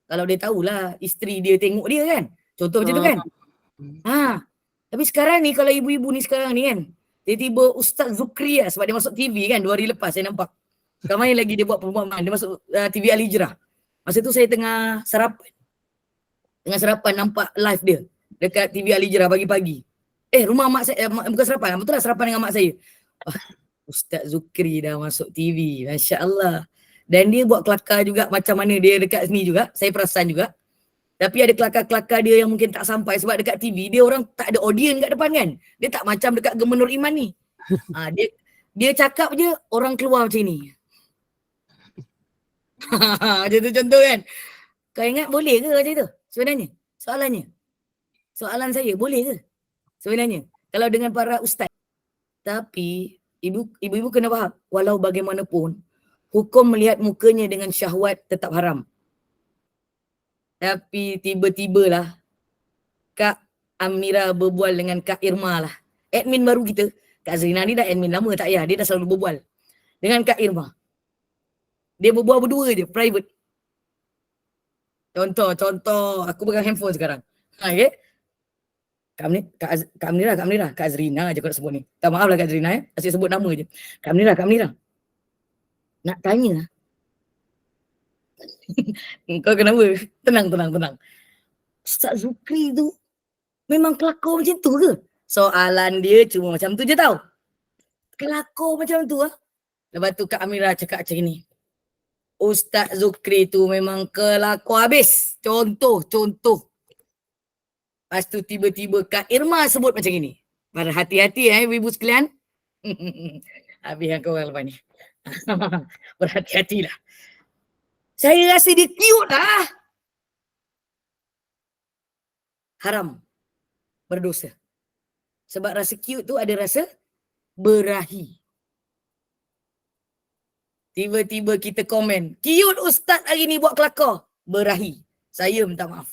Kalau dia tahulah isteri dia tengok dia kan, contoh macam tu kan. Tapi sekarang ni kalau ibu-ibu ni sekarang ni kan, tiba-tiba Ustaz Zukri sebab dia masuk TV kan 2 hari lepas saya nampak. Kamai lagi dia buat pengumuman, dia masuk TV Al-Hijrah. Masa tu saya tengah sarapan. Nampak live dia dekat TV Al-Hijrah pagi-pagi. Rumah mak saya, bukan sarapan, betul lah sarapan dengan mak saya. Ustaz Zukri dah masuk TV, Masya Allah. Dan dia buat kelakar juga macam mana dia dekat sini juga, saya perasan juga. Tapi ada kelakar-kelakar dia yang mungkin tak sampai sebab dekat TV dia orang tak ada audience kat depan kan. Dia tak macam dekat Gubernur Iman ni. Dia cakap je orang keluar macam ni. Macam tu contoh kan. Kau ingat boleh ke macam tu sebenarnya? Soalan saya boleh ke sebenarnya kalau dengan para ustaz? Tapi ibu-ibu kena faham, walau bagaimanapun hukum melihat mukanya dengan syahwat tetap haram. Tapi tiba-tibalah Kak Amira berbual dengan Kak Irma lah. Admin baru kita. Kak Zrina ni dah admin lama tak payah. Dia dah selalu berbual dengan Kak Irma. Dia berbual berdua je, private. Contoh, aku pegang handphone sekarang. Okay. Kak Amira, Kak Zrina je kau nak sebut ni. Tak maaf lah Kak Zrina asyik sebut nama je. Kak Amira. Nak tanya lah. Kau kenapa? Tenang. Ustaz Zukri tu memang kelakar macam tu ke? Soalan dia cuma macam tu je tau. Kelakar macam tu lah. Lepas tu Kak Amira cakap macam ni. Ustaz Zukri tu memang kelakar habis. Contoh. Lepas tu tiba-tiba Kak Irma sebut macam ni. Berhati-hati ibu-ibu sekalian. Habis yang kau orang lepas ni. Berhati-hatilah. Saya rasa dia cute lah. Haram. Berdosa. Sebab rasa cute tu ada rasa berahi. Tiba-tiba kita komen, cute ustaz hari ni buat kelakar. Berahi. Saya minta maaf.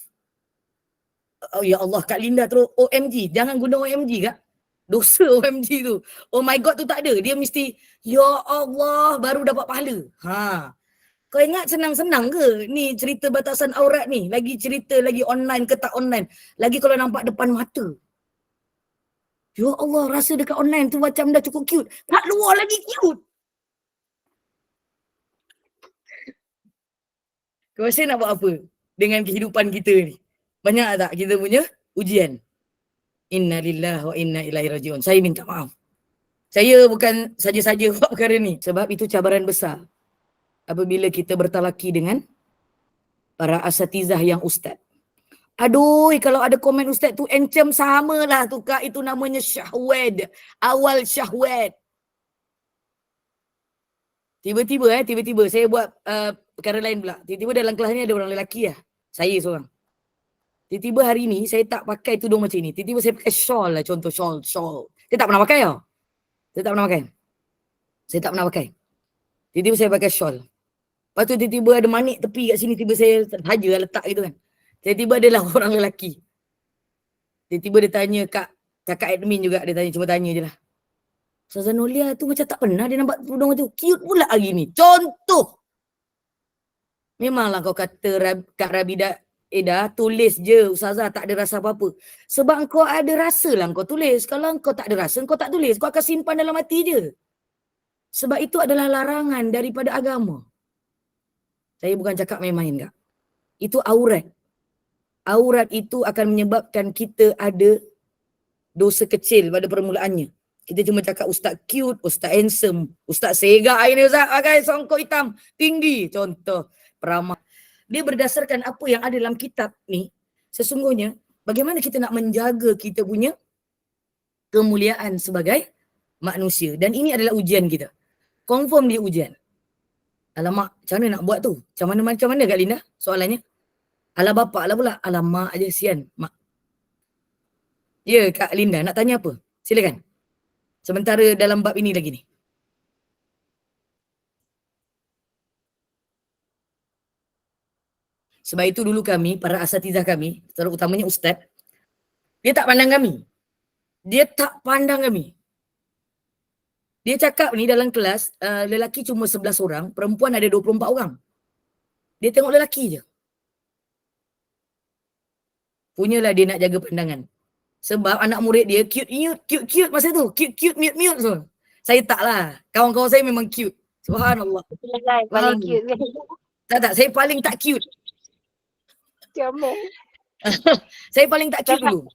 Oh ya Allah, Kak Linda terus OMG. Jangan guna OMG Kak. Dosa OMG tu. Oh my God tu tak ada. Dia mesti, ya Allah, baru dapat pahala. Kau ingat senang-senang ke ni cerita batasan aurat ni? Lagi cerita lagi online ke tak online. Lagi kalau nampak depan mata. Ya Allah, rasa dekat online tu macam dah cukup cute. Kat luar lagi cute. Kau rasa nak buat apa dengan kehidupan kita ni? Banyak tak kita punya ujian? Inna lillahi wa inna ilaihi rajiun. Saya minta maaf. Saya bukan saja-saja buat perkara ni. Sebab itu cabaran besar. Apabila kita bertalaki dengan para asatizah yang ustaz. Aduh, kalau ada komen ustaz tu encam samalah tu Kak. Itu namanya syahwat. Awal syahwat. Tiba-tiba saya buat perkara lain pula. Tiba-tiba dalam kelas ni ada orang lelaki lah. Saya seorang. Tiba-tiba hari ni saya tak pakai tudung macam ni. Tiba-tiba saya pakai shawl lah. Contoh shawl. Saya tak pernah pakai tau. Saya tak pernah pakai. Tiba-tiba saya pakai shawl. Lepas tu tiba-tiba ada manik tepi kat sini. Tiba saya saja letak gitu kan. Tiba-tiba adalah orang lelaki. Tiba-tiba dia tanya kakak admin juga. Dia tanya, cuma tanya je lah. Ustazah Nolia tu macam tak pernah dia nampak tudung tu. Cute pula hari ni. Contoh. Memanglah kau kata Kak Rabida tulis je Ustazah tak ada rasa apa-apa. Sebab kau ada rasa lah kau tulis. Kalau kau tak ada rasa kau tak tulis. Kau akan simpan dalam hati je. Sebab itu adalah larangan daripada agama. Saya bukan cakap main-main Kak. Itu aurat. Aurat itu akan menyebabkan kita ada dosa kecil pada permulaannya. Kita cuma cakap ustaz cute, ustaz handsome, ustaz segak ini ustaz pakai songkok hitam tinggi. Contoh peramah. Dia berdasarkan apa yang ada dalam kitab ni. Sesungguhnya bagaimana kita nak menjaga kita punya kemuliaan sebagai manusia. Dan ini adalah ujian kita. Confirm dia ujian. Alamak, macam mana nak buat tu? Macam mana Kak Linda soalannya? Alah bapak lah pula. Alah mak je sian. Mak. Ya Kak Linda nak tanya apa? Silakan. Sementara dalam bab ini lagi ni. Sebab itu dulu kami, para asatizah kami, terutamanya ustaz, dia tak pandang kami. Dia cakap ni dalam kelas, lelaki cuma 11 orang, perempuan ada 24 orang. Dia tengok lelaki je. Punyalah dia nak jaga pandangan. Sebab anak murid dia cute masa tu. Cute, mute so. Saya tak lah. Kawan-kawan saya memang cute. Subhanallah. Paling cute. Tak, saya paling tak cute. Comel. Saya paling tak cute dulu.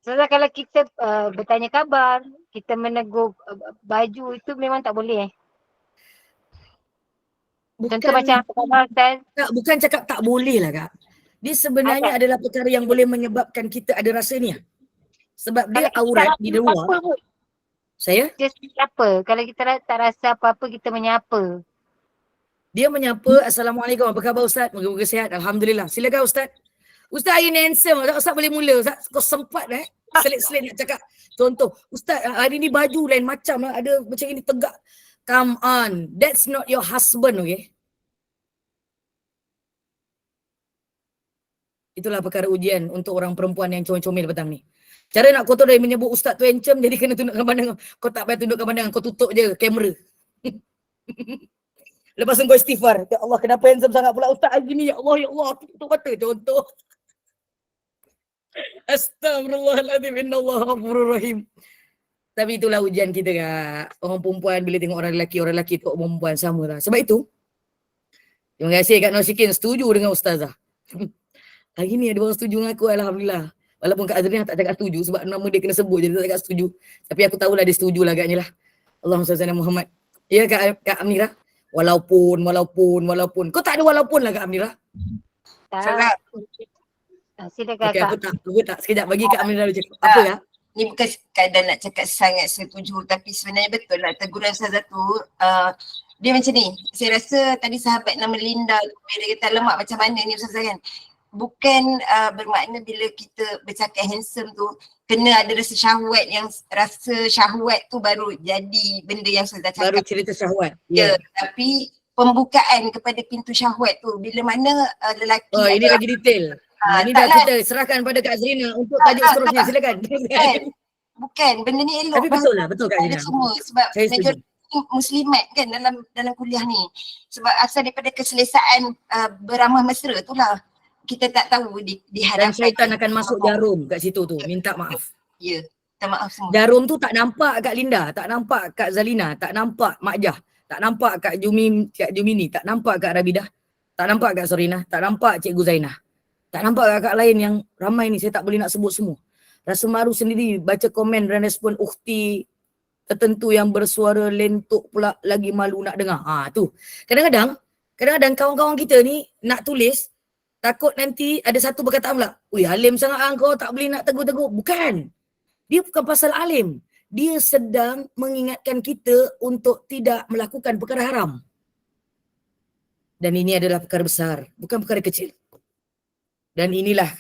Sebab kalau kita bertanya khabar, kita menegur baju itu memang tak boleh Contoh macam Ustaz. Bukan cakap tak boleh lah Kak. Dia sebenarnya adalah perkara yang boleh menyebabkan kita ada rasa ni. Sebab dia aurat di luar. Saya? Dia siapa? Kalau kita tak rasa apa-apa, kita menyapa. Dia menyapa, Assalamualaikum, apa khabar Ustaz? Moga-moga sihat. Alhamdulillah. Silakan Ustaz. Ustaz hari ni handsome. Ustaz boleh mula. Ustaz kau sempat selit-selit nak cakap. Contoh, Ustaz hari ni baju lain macam lah. Ada macam ini tegak. Come on. That's not your husband, okay? Itulah perkara ujian untuk orang perempuan yang comel-comel petang ni. Cara nak kotor dari menyebut Ustaz tu handsome, jadi kena tundukkan pandangan. Kau tak payah tundukkan pandangan, kau tutup je kamera. Lepas tu kau istighfar. Ya Allah, kenapa handsome sangat pula Ustaz hari ni? Ya Allah, aku tutup mata. Contoh. Astagfirullahaladzim, innallaha ghafurur rahim. Tapi itulah ujian kita Kak. Orang perempuan bila tengok orang lelaki tengok orang perempuan sama lah. Sebab itu, terima kasih Kak Nasikin setuju dengan Ustazah. Hari ni ada orang setuju dengan aku, Alhamdulillah. Walaupun Kak Azrina tak cakap setuju sebab nama dia kena sebut je, dia tak cakap setuju. Tapi aku tahulah dia setuju lah agaknya lah. Allahumma salli ala Muhammad. Ya Kak Amirah? Walaupun. Kau tak ada walaupun lah Kak Amirah. Tak. Silakan Okay, Kak. aku tak. Sekejap bagi Kak Amirah dulu cakap. Apa ya? Ni bukan sekadar nak cakap sangat setuju, tapi sebenarnya betul lah teguran Ustazah tu. Dia macam ni, saya rasa tadi sahabat nama Linda tu, dia kata lemak macam mana ni Ustazah kan. Bukan bermakna bila kita bercakap handsome tu kena ada rasa syahwat, yang rasa syahwat tu baru jadi benda yang Ustazah cakap. Baru cerita syahwat. Ya, tapi pembukaan kepada pintu syahwat tu bila mana lelaki Oh, ini lagi detail. Ini dah kita serahkan pada Kak Azrina untuk tajuk seterusnya. Silakan. Bukan, benda ni elok. Tapi betul lah, betul Kak Ada Azrina. semua sebab Saya setuju. majoriti muslimat kan dalam kuliah ni. Sebab asal daripada keselesaan beramah mesra tu lah. Kita tak tahu Dan dihadapkan. syaitan akan masuk jarum kat situ tu. Minta maaf. Ya, minta maaf semua. Jarum tu tak nampak Kak Linda, tak nampak Kak Zalina, tak nampak Mak Jah, tak nampak Kak Jumini, tak nampak Kak Rabidah, tak nampak Kak Sorina, tak nampak Cikgu Zainah. Tak nampak kakak lain yang ramai ni, saya tak boleh nak sebut semua. Rasa malu sendiri baca komen dan respon ukhti tertentu yang bersuara lentuk pula lagi malu nak dengar. Tu. Kadang-kadang kawan-kawan kita ni nak tulis, takut nanti ada satu perkataan pula, ui alim sangat kau tak boleh nak tegur-tegur. Bukan. Dia bukan pasal alim. Dia sedang mengingatkan kita untuk tidak melakukan perkara haram. Dan ini adalah perkara besar, bukan perkara kecil. Dan inilah,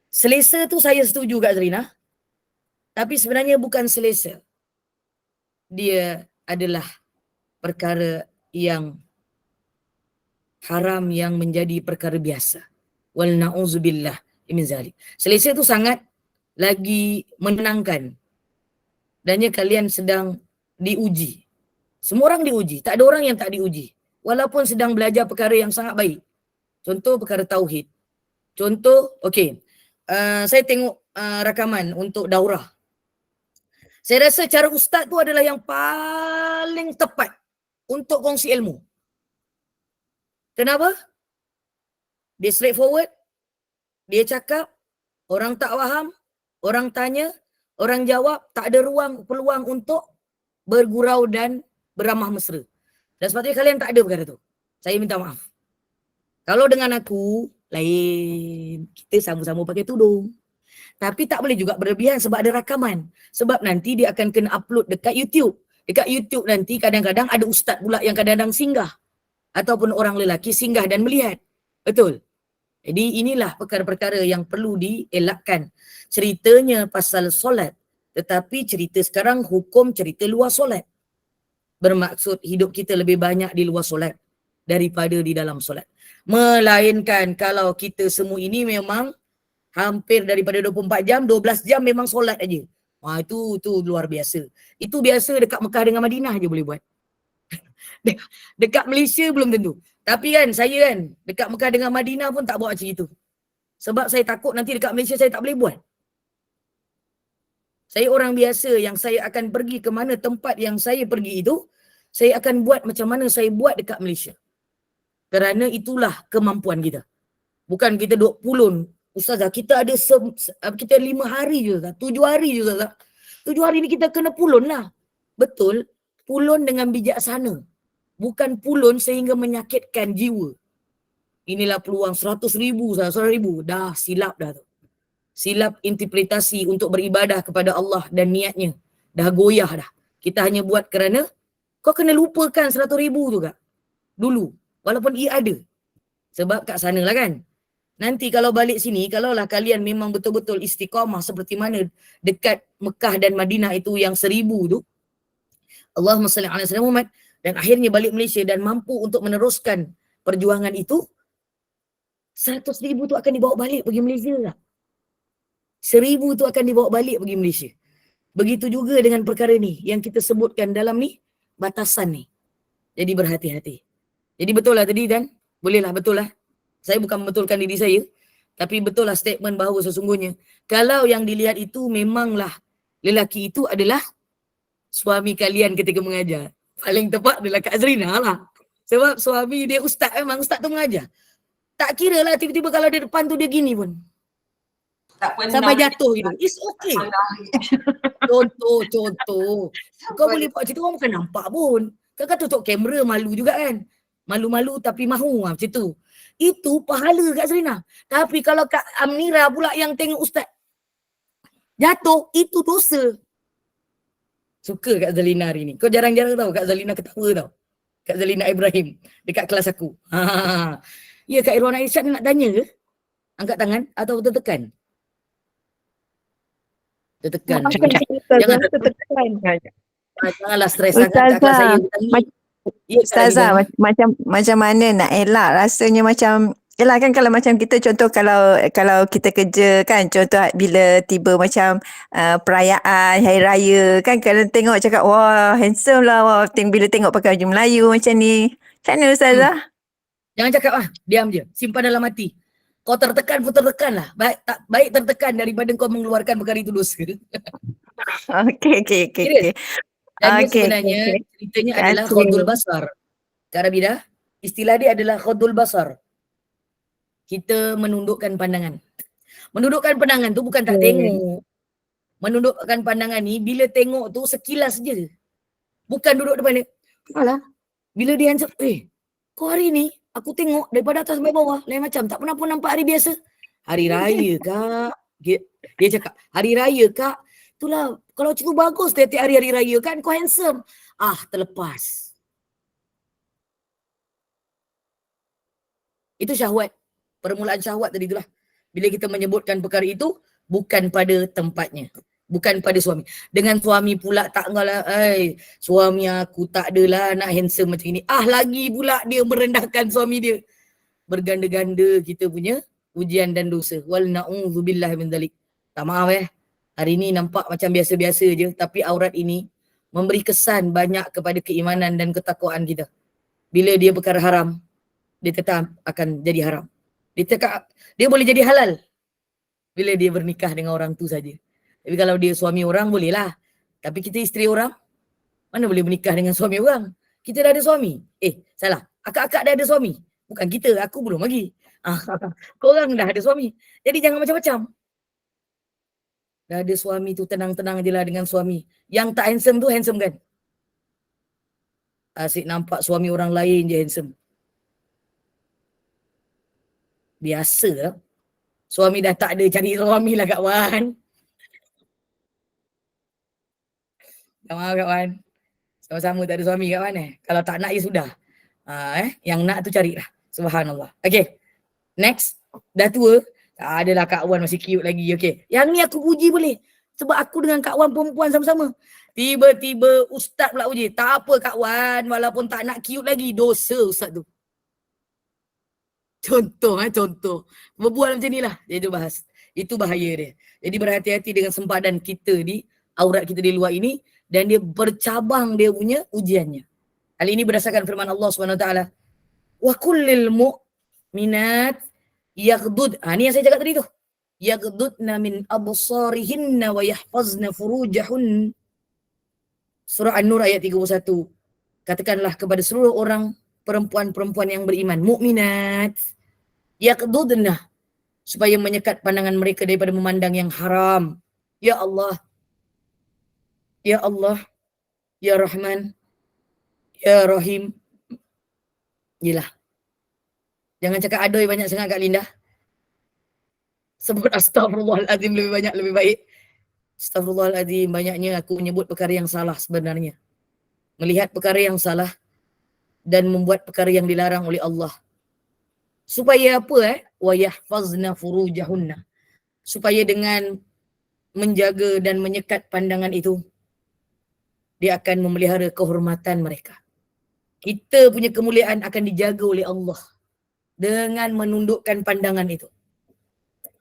selesa tu saya setuju Kak Zarina. Tapi sebenarnya bukan selesa. Dia adalah perkara yang haram yang menjadi perkara biasa. Wal na'udzubillah min zalik. Selesa tu sangat lagi menenangkan. Dannya kalian sedang diuji. Semua orang diuji, tak ada orang yang tak diuji. Walaupun sedang belajar perkara yang sangat baik. Contoh perkara tauhid. Contoh, saya tengok rakaman untuk daurah. Saya rasa cara ustaz tu adalah yang paling tepat untuk kongsi ilmu. Kenapa? Dia straightforward, dia cakap, orang tak faham, orang tanya, orang jawab, tak ada peluang untuk bergurau dan beramah mesra. Dan sepatutnya kalian tak ada perkara tu. Saya minta maaf. Kalau dengan aku, lain. Kita sama-sama pakai tudung. Tapi tak boleh juga berlebihan sebab ada rakaman. Sebab nanti dia akan kena upload dekat YouTube. Dekat YouTube nanti kadang-kadang ada ustaz pula yang kadang-kadang singgah. Ataupun orang lelaki singgah dan melihat. Betul? Jadi inilah perkara-perkara yang perlu dielakkan. Ceritanya pasal solat. Tetapi cerita sekarang hukum cerita luar solat. Bermaksud hidup kita lebih banyak di luar solat daripada di dalam solat. Melainkan kalau kita semua ini memang hampir daripada 24 jam, 12 jam memang solat aja. Itu luar biasa. Itu biasa dekat Mekah dengan Madinah je boleh buat. Dekat Malaysia belum tentu. Tapi kan saya kan dekat Mekah dengan Madinah pun tak buat macam itu. Sebab saya takut nanti dekat Malaysia saya tak boleh buat. Saya orang biasa yang saya akan pergi ke mana tempat yang saya pergi itu, saya akan buat macam mana saya buat dekat Malaysia. Kerana itulah kemampuan kita. Bukan kita duduk pulun. Ustazah, kita ada 5 hari je, 7 hari je. 7 hari ni kita kena pulun lah. Betul, pulun dengan bijaksana. Bukan pulun sehingga menyakitkan jiwa. inilah peluang 100,000, 100,000. Dah silap dah tu. Silap interpretasi untuk beribadah kepada Allah dan niatnya. Dah goyah dah. Kita hanya buat kerana kau kena lupakan 100,000 tu Kak. Dulu. Walaupun ia ada. Sebab kat sana lah kan. Nanti kalau balik sini, kalaulah kalian memang betul-betul istiqamah seperti mana dekat Mekah dan Madinah itu yang 1,000 tu. Allahumma salli ala sayyidina Muhammad. Dan akhirnya balik Malaysia dan mampu untuk meneruskan perjuangan itu. 100,000 tu akan dibawa balik pergi Malaysia lah. 1,000 tu akan dibawa balik pergi Malaysia. Begitu juga dengan perkara ni yang kita sebutkan dalam ni, batasan ni. Jadi berhati-hati. Jadi betul lah tadi kan? Bolehlah, betul lah. Saya bukan membetulkan diri saya. Tapi betul lah statement bahawa sesungguhnya kalau yang dilihat itu memanglah lelaki itu adalah suami kalian ketika mengajar. Paling tepat adalah Kak Azrina lah. Sebab suami dia ustaz, memang ustaz tu mengajar. Tak kira lah tiba-tiba kalau dia depan tu dia gini pun. Tak pernah. Sampai jatuh gitu. It's okay. Contoh. Kau boleh buat macam tu, orang bukan nampak pun. Kau kan tutup kamera, malu juga kan. Malu-malu tapi mahu lah macam tu. Itu pahala Kak Serina. Tapi kalau Kak Amnira pula yang tengok ustaz jatuh, itu dosa. Suka Kak Zalina hari ni. Kau jarang-jarang tahu Kak Zalina ketawa tau. Kak Zalina Ibrahim dekat kelas aku. Ya Kak Irwan Aisyah nak tanya ke? Angkat tangan atau tertekan? Tertekan. Janganlah stres sangat kakak saya. Ya, Ustazah, macam mana nak elak rasanya macam yelah kan kalau macam kita contoh kalau kita kerja kan contoh bila tiba macam perayaan hari raya kan kalau tengok cakap wah handsome lah wah bila tengok pakai baju Melayu macam ni. Macam mana Ustazah? Jangan cakap lah, diam je. Simpan dalam hati. Kau tertekan pun tertekan lah. Baik tertekan daripada kau mengeluarkan perkara itu dosa. Okay. Dan dia sebenarnya ceritanya adalah khadul basar. Kak Rabidah, istilah dia adalah khadul basar. Kita menundukkan pandangan. Menundukkan pandangan tu bukan tak tengok. Menundukkan pandangan ni bila tengok tu sekilas je. Bukan duduk depan dia. Alah, bila dia handsome, kau hari ni aku tengok daripada atas sampai bawah lain macam, tak pernah pun nampak hari biasa. Hari raya Kak. Dia cakap, hari raya Kak. Itulah, kalau cikgu bagus setiap hari raya kan, kau handsome. Terlepas. Itu syahwat. Permulaan syahwat tadi itulah. Bila kita menyebutkan perkara itu, bukan pada tempatnya. Bukan pada suami. Dengan suami pula tak ngalah, suami aku tak adalah nak handsome macam ini. Lagi pula dia merendahkan suami dia. Berganda-ganda kita punya ujian dan dosa. Wal na'udzubillah min dzalik. Tak maaf hari ni nampak macam biasa-biasa je, tapi aurat ini memberi kesan banyak kepada keimanan dan ketakwaan kita. Bila dia perkara haram, dia tetap akan jadi haram. Dia cakap, dia boleh jadi halal bila dia bernikah dengan orang tu saja. Tapi kalau dia suami orang, boleh lah. Tapi kita isteri orang, mana boleh bernikah dengan suami orang? Kita dah ada suami. Salah. Akak-akak dah ada suami. Bukan kita, aku belum lagi. Korang dah ada suami. Jadi jangan macam-macam. Dah ada suami tu tenang-tenang je lah dengan suami. Yang tak handsome tu handsome kan? Asyik nampak suami orang lain je handsome. Biasa lah. Suami dah tak ada, cari suami lah Kak Wan. Maaf Kak Wan. Sama-sama tak ada suami Kak Wan Kalau tak nak ya sudah. Yang nak tu carilah. Subhanallah. Okay. Next. Dah tua. Tak adalah Kak Wan masih cute lagi. Okay. Yang ni aku puji boleh. Sebab aku dengan Kak Wan perempuan sama-sama. Tiba-tiba ustaz pula puji. Tak apa Kak Wan. Walaupun tak nak cute lagi. Dosa ustaz tu. Contoh. Berbual macam ni lah. Dia tu bahas. Itu bahaya dia. Jadi berhati-hati dengan sempadan kita di aurat kita di luar ini. Dan dia bercabang dia punya ujiannya. Hal ini berdasarkan firman Allah SWT. Wa kullil mu'minat yaghdud. Ni yang saya cakap tadi tu. Yaghdudna min absarihinna wa yahfazna furujahun. Surah An-Nur ayat 31. Katakanlah kepada seluruh orang perempuan-perempuan yang beriman. Mukminat. Yaghdudna. Supaya menyekat pandangan mereka daripada memandang yang haram. Ya Allah. Ya Allah. Ya Rahman. Ya Rahim. Yelah. Jangan cakap aduh banyak sangat Kak Linda. Sebut astagfirullahaladzim lebih banyak, lebih baik. Astagfirullahaladzim, banyaknya aku menyebut perkara yang salah sebenarnya. Melihat perkara yang salah dan membuat perkara yang dilarang oleh Allah. Supaya apa Wa yahfazna furujahunna. Supaya dengan menjaga dan menyekat pandangan itu, dia akan memelihara kehormatan mereka. Kita punya kemuliaan akan dijaga oleh Allah dengan menundukkan pandangan itu.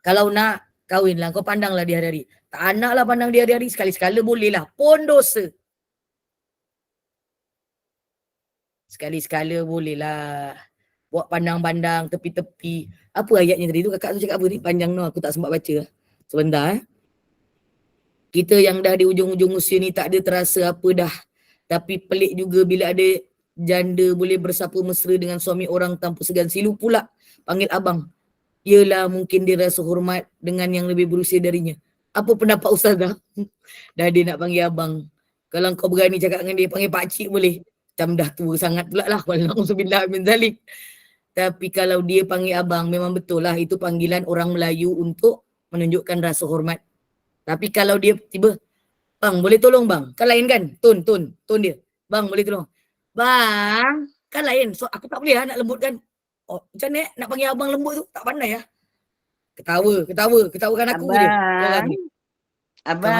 Kalau nak kahwinlah, kau pandanglah di hari-hari. Tak naklah pandang di hari-hari, sekali-sekala bolehlah. Pun dosa. Sekali-sekala bolehlah. Buat pandang-pandang tepi-tepi. Apa ayatnya tadi tu? Kakak tu cakap apa ni? Panjang no, aku tak sempat baca. Sebentar Kita yang dah di ujung-ujung usia ni tak ada terasa apa dah. Tapi pelik juga bila ada janda boleh bersapa mesra dengan suami orang tanpa segan silu pula panggil abang. Yelah mungkin dia rasa hormat dengan yang lebih berusia darinya. Apa pendapat Ustazah? Dah dia nak panggil abang. Kalau kau berani cakap dengan dia panggil pakcik boleh. Macam dah tua sangat pula lah. Walauzubillah min zalik. Tapi kalau dia panggil abang memang betul lah itu panggilan orang Melayu untuk menunjukkan rasa hormat. Tapi kalau dia tiba, bang boleh tolong bang? Kan lain kan? Tone dia. Bang boleh tolong. Bang, kan lain. So aku tak boleh lah nak lembutkan. Oh, macam ni nak panggil abang lembut tu? Tak pandai lah. Ketawakan aku je. Abang.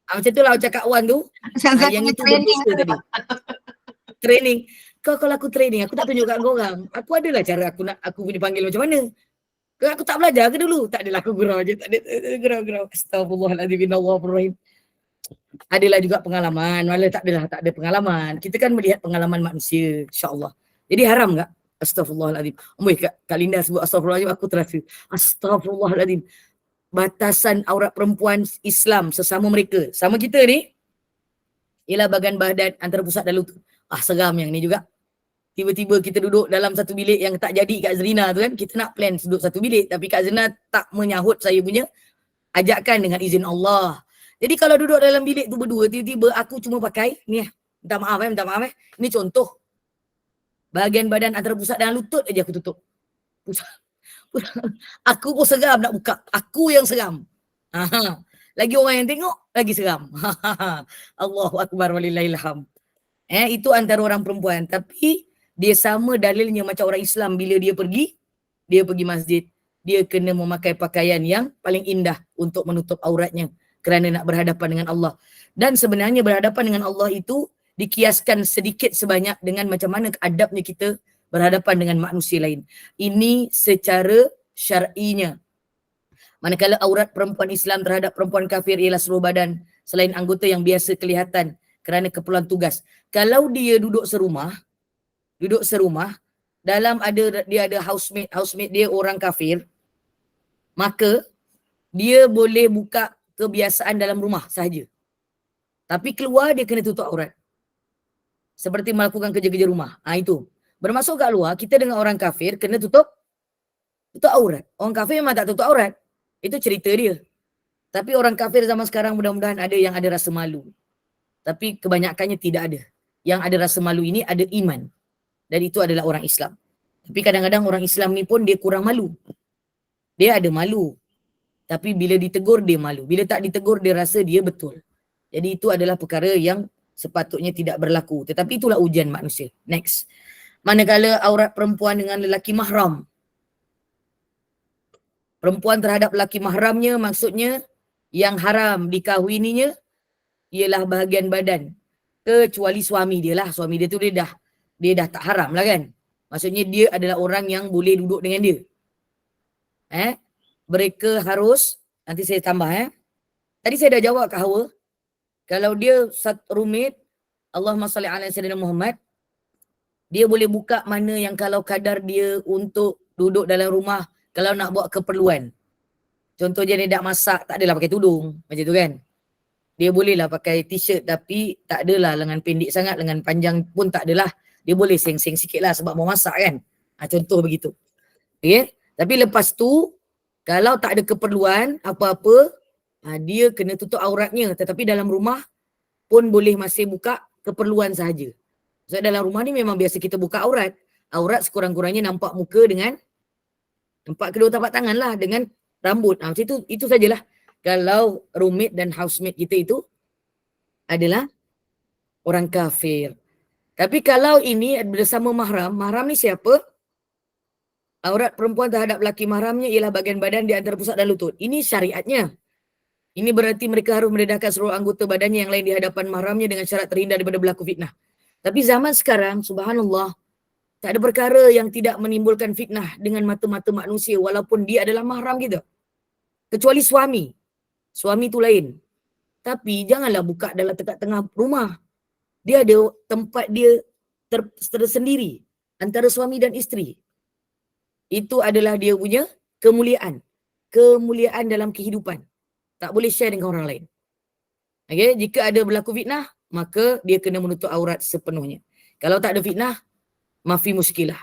Macam tu lah cakap Wan tu. Yang itu berdosa tadi. Training. Kalau aku training, aku tak tunjuk kat korang. Aku adalah cara aku punya panggil macam mana. Aku tak belajar ke dulu? Tak adalah aku gurau je. Tak ada gurau. Astaghfirullahaladzim. Innallahirrahmanirrahim. Adalah juga pengalaman. Malah tak ada pengalaman. Kita kan melihat pengalaman manusia. InsyaAllah. Jadi haram tak? Astaghfirullahaladzim. Kak Linda sebut astaghfirullahaladzim. Aku terasa. Astaghfirullahaladzim. Batasan aurat perempuan Islam sesama mereka. Sama kita ni. Ialah bahagian badan antara pusat dan lutut. Seram yang ni juga. Tiba-tiba kita duduk dalam satu bilik yang tak jadi Kak Zrina tu kan. Kita nak plan duduk satu bilik. Tapi Kak Zrina tak menyahut saya punya ajakan dengan izin Allah. Jadi kalau duduk dalam bilik tu berdua, tiba-tiba aku cuma pakai, ni minta maaf. Ini contoh. Bahagian badan antara pusat dan lutut aja aku tutup. Aku pun seram nak buka. Aku yang seram. Lagi orang yang tengok, lagi seram. Allahu Akbar walillahilham. Itu antara orang perempuan. Tapi dia sama dalilnya macam orang Islam bila dia pergi masjid. Dia kena memakai pakaian yang paling indah untuk menutup auratnya. Kerana nak berhadapan dengan Allah. Dan sebenarnya berhadapan dengan Allah itu dikiaskan sedikit sebanyak dengan macam mana adabnya kita berhadapan dengan manusia lain. Ini secara syar'inya. Manakala aurat perempuan Islam terhadap perempuan kafir ialah seluruh badan selain anggota yang biasa kelihatan kerana keperluan tugas. Kalau dia duduk serumah, dalam dia ada housemate dia orang kafir, maka dia boleh buka kebiasaan dalam rumah sahaja. Tapi keluar dia kena tutup aurat. Seperti melakukan kerja-kerja rumah. Itu. Bermaksud kat luar, kita dengan orang kafir kena tutup aurat. Orang kafir memang tak tutup aurat. Itu cerita dia. Tapi orang kafir zaman sekarang mudah-mudahan ada yang ada rasa malu. Tapi kebanyakannya tidak ada. Yang ada rasa malu ini ada iman. Dan itu adalah orang Islam. Tapi kadang-kadang orang Islam ni pun dia kurang malu. Dia ada malu. Tapi bila ditegur dia malu. Bila tak ditegur dia rasa dia betul. Jadi itu adalah perkara yang sepatutnya tidak berlaku. Tetapi itulah ujian manusia. Next. Manakala aurat perempuan dengan lelaki mahram. Perempuan terhadap lelaki mahramnya maksudnya yang haram dikahwininya ialah bahagian badan. Kecuali suami dia lah. Suami dia tu dia dah tak haram lah kan. Maksudnya dia adalah orang yang boleh duduk dengan dia. Mereka harus, nanti saya tambah Tadi saya dah jawab kat Hawa. Kalau dia roommate, Allahumma salli ala sayyidina Muhammad, dia boleh buka mana yang kalau kadar dia untuk duduk dalam rumah, kalau nak buat keperluan. Contoh dia nak masak, tak adalah pakai tudung. Macam tu kan. Dia bolehlah pakai t-shirt tapi tak adalah lengan pendek sangat, lengan panjang pun tak adalah. Dia boleh seng-seng sikit lah sebab mau masak kan. Contoh begitu. Okay? Tapi lepas tu, kalau tak ada keperluan apa-apa, dia kena tutup auratnya. Tetapi dalam rumah pun boleh masih buka keperluan sahaja. Sebab dalam rumah ni memang biasa kita buka aurat. aurat sekurang-kurangnya nampak muka dengan nampak kedua tapak tangan lah dengan rambut. Macam itu sajalah. Kalau roommate dan housemate kita itu adalah orang kafir. Tapi kalau ini bersama mahram, mahram ni siapa? Aurat perempuan terhadap lelaki mahramnya ialah bahagian badan di antara pusat dan lutut. Ini syariatnya. Ini berarti mereka harus mendedahkan seluruh anggota badannya yang lain di hadapan mahramnya dengan syarat terhindar daripada berlaku fitnah. Tapi zaman sekarang, subhanallah, tak ada perkara yang tidak menimbulkan fitnah dengan mata-mata manusia walaupun dia adalah mahram kita. Kecuali suami. Suami tu lain. Tapi janganlah buka dalam tengah rumah. Dia ada tempat dia tersendiri antara suami dan isteri. Itu adalah dia punya kemuliaan. Kemuliaan dalam kehidupan. Tak boleh share dengan orang lain. Okay? Jika ada berlaku fitnah, maka dia kena menutup aurat sepenuhnya. Kalau tak ada fitnah, mafi muskilah.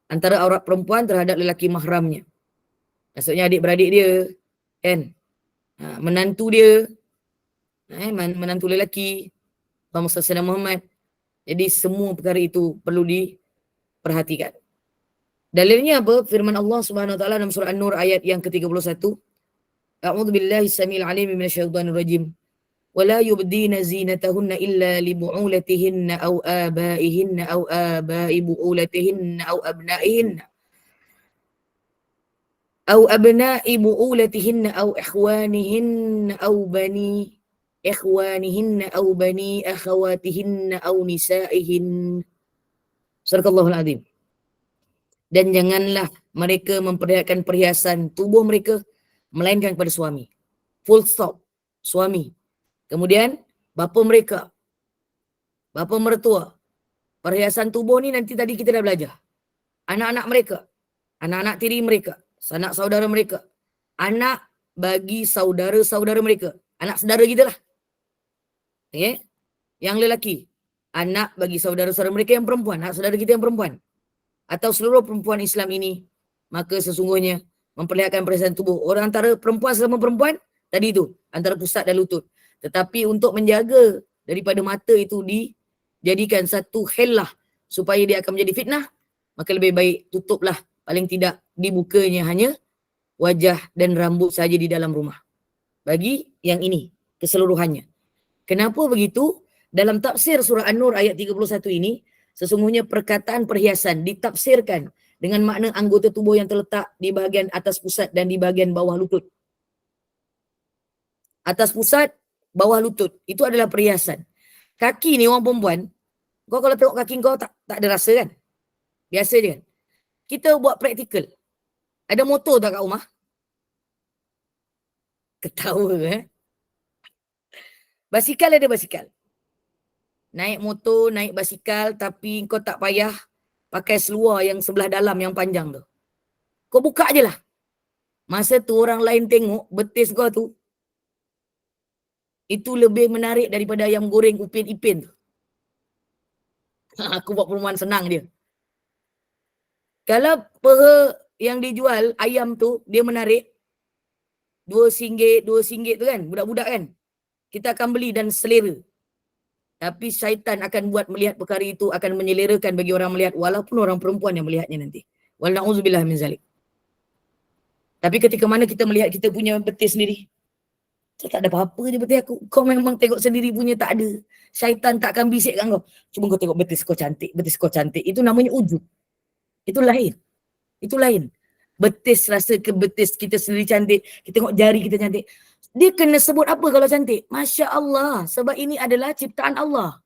Antara aurat perempuan terhadap lelaki mahramnya. Maksudnya adik-beradik dia, kan? Menantu dia, menantu lelaki, Muhammad Muhammad. Jadi semua perkara itu perlu diperhatikan. Dalilnya apa? Firman Allah Subhanahu wa taala dalam surah An-Nur ayat yang ke-31. A'udzu billahi samil alim minasyaitonir rajim. Wala yubdina zinatahunna illa li bu'ulatihinna aw abaihinna aw abai bu'ulatihinna aw abnaihinna aw abna'i bu'ulatihinna aw ikhwanihinna aw bani ikhwanihinna aw bani akhawatihinna aw nisa'ihin. Sadaqallahul azim. Dan janganlah mereka memperlihatkan perhiasan tubuh mereka melainkan kepada suami. Full stop. Suami. Kemudian bapa mereka. Bapa mertua. Perhiasan tubuh ni nanti tadi kita dah belajar. Anak-anak mereka. Anak-anak tiri mereka. Sanak saudara mereka. Anak bagi saudara-saudara mereka. Anak saudara kita lah. Okay? Yang lelaki. Anak bagi saudara-saudara mereka yang perempuan. Anak saudara kita yang perempuan. Atau seluruh perempuan Islam ini, maka sesungguhnya memperlihatkan perhiasan tubuh. Orang antara perempuan sama perempuan, tadi itu, antara pusat dan lutut. Tetapi untuk menjaga daripada mata itu dijadikan satu khillah supaya dia akan menjadi fitnah, maka lebih baik tutuplah, paling tidak dibukanya hanya wajah dan rambut saja di dalam rumah. Bagi yang ini, keseluruhannya. Kenapa begitu? Dalam tafsir surah An-Nur ayat 31 ini, sesungguhnya perkataan perhiasan ditafsirkan dengan makna anggota tubuh yang terletak di bahagian atas pusat dan di bahagian bawah lutut. Atas pusat, bawah lutut. Itu adalah perhiasan. Kaki ni orang perempuan, kau kalau tengok kaki kau tak ada rasa kan? Biasa je kan? Kita buat praktikal. Ada motor tak kat rumah? Ketawa Basikal ada basikal. Naik motor, naik basikal tapi kau tak payah pakai seluar yang sebelah dalam yang panjang tu. Kau buka je lah. Masa tu orang lain tengok betis kau tu, itu lebih menarik daripada ayam goreng upin-ipin tu. Aku buat perumpamaan senang dia. Kalau peha yang dijual ayam tu, dia menarik RM2 tu kan, budak-budak kan. Kita akan beli dan selera. Tapi syaitan akan buat melihat perkara itu akan menyelerakan bagi orang melihat walaupun orang perempuan yang melihatnya nanti. Wal na'udzubillah min zalik. Tapi ketika mana kita melihat kita punya betis sendiri, tak ada apa-apa je betis aku. Kau memang tengok sendiri punya tak ada. Syaitan tak akan bisikkan kau. Cuma kau tengok betis kau cantik, betis kau cantik. Itu namanya ujub. Itu lain. Itu lain. Betis rasa ke betis kita sendiri cantik. Kita tengok jari kita cantik. Dia kena sebut apa kalau cantik? Masya Allah. Sebab ini adalah ciptaan Allah.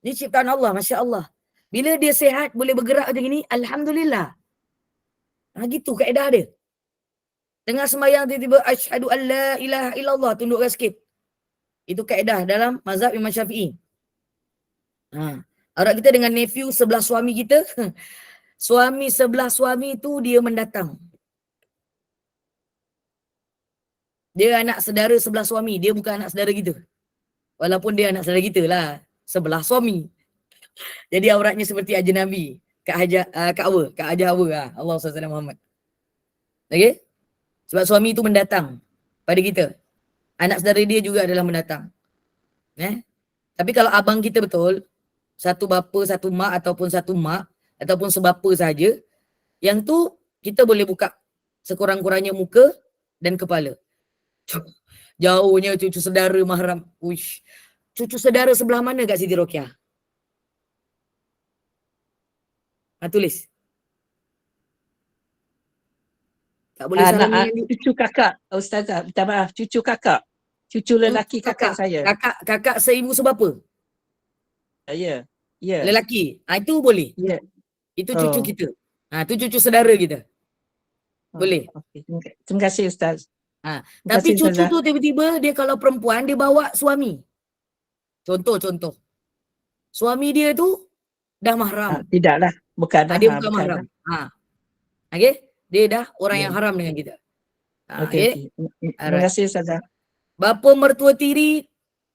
Ini ciptaan Allah. Masya Allah. Bila dia sihat, boleh bergerak macam ini, Alhamdulillah. Gitu kaedah dia. Tengah sembahyang tiba-tiba, asyhadu an la ilaha illallah, tundukkan sikit. Itu kaedah dalam mazhab Imam Syafi'i. Aurat kita dengan nephew sebelah suami kita, suami sebelah suami itu dia mendatang. Dia anak saudara sebelah suami. Dia bukan anak saudara kita. Walaupun dia anak saudara kita lah. Sebelah suami. Jadi auratnya seperti ajnabi. Kak Hajar Hawa. Allah SWT Muhammad. Okay? Sebab suami itu mendatang pada kita. Anak saudara dia juga adalah mendatang. Tapi kalau abang kita betul, satu bapa, satu mak ataupun satu mak, ataupun sebapa saja, yang tu kita boleh buka sekurang-kurangnya muka dan kepala. Jauhnya cucu saudara mahram. Uish. Cucu saudara sebelah mana Kak Siti Rokiah? Tulis. Tak boleh salam Anak dengan dia. cucu kakak, Ustazah, minta maaf, cucu kakak. Cucu lelaki kakak saya. Kakak seibu sebapa? Ya. Ya. Lelaki. Itu boleh. Ya. Itu Oh. cucu kita. Itu cucu saudara kita. Boleh. Okey. Terima kasih Ustaz. Terima Tapi kasih, cucu Ustazah. tu tiba-tiba dia kalau perempuan dia bawa suami. Contoh. Suami dia tu dah mahram. Tidaklah, bukan Dia bukan mahram. Okey? Dia dah orang Ya. yang haram dengan kita. Okey. Terima Alright. kasih Ustazah. Bapa mertua tiri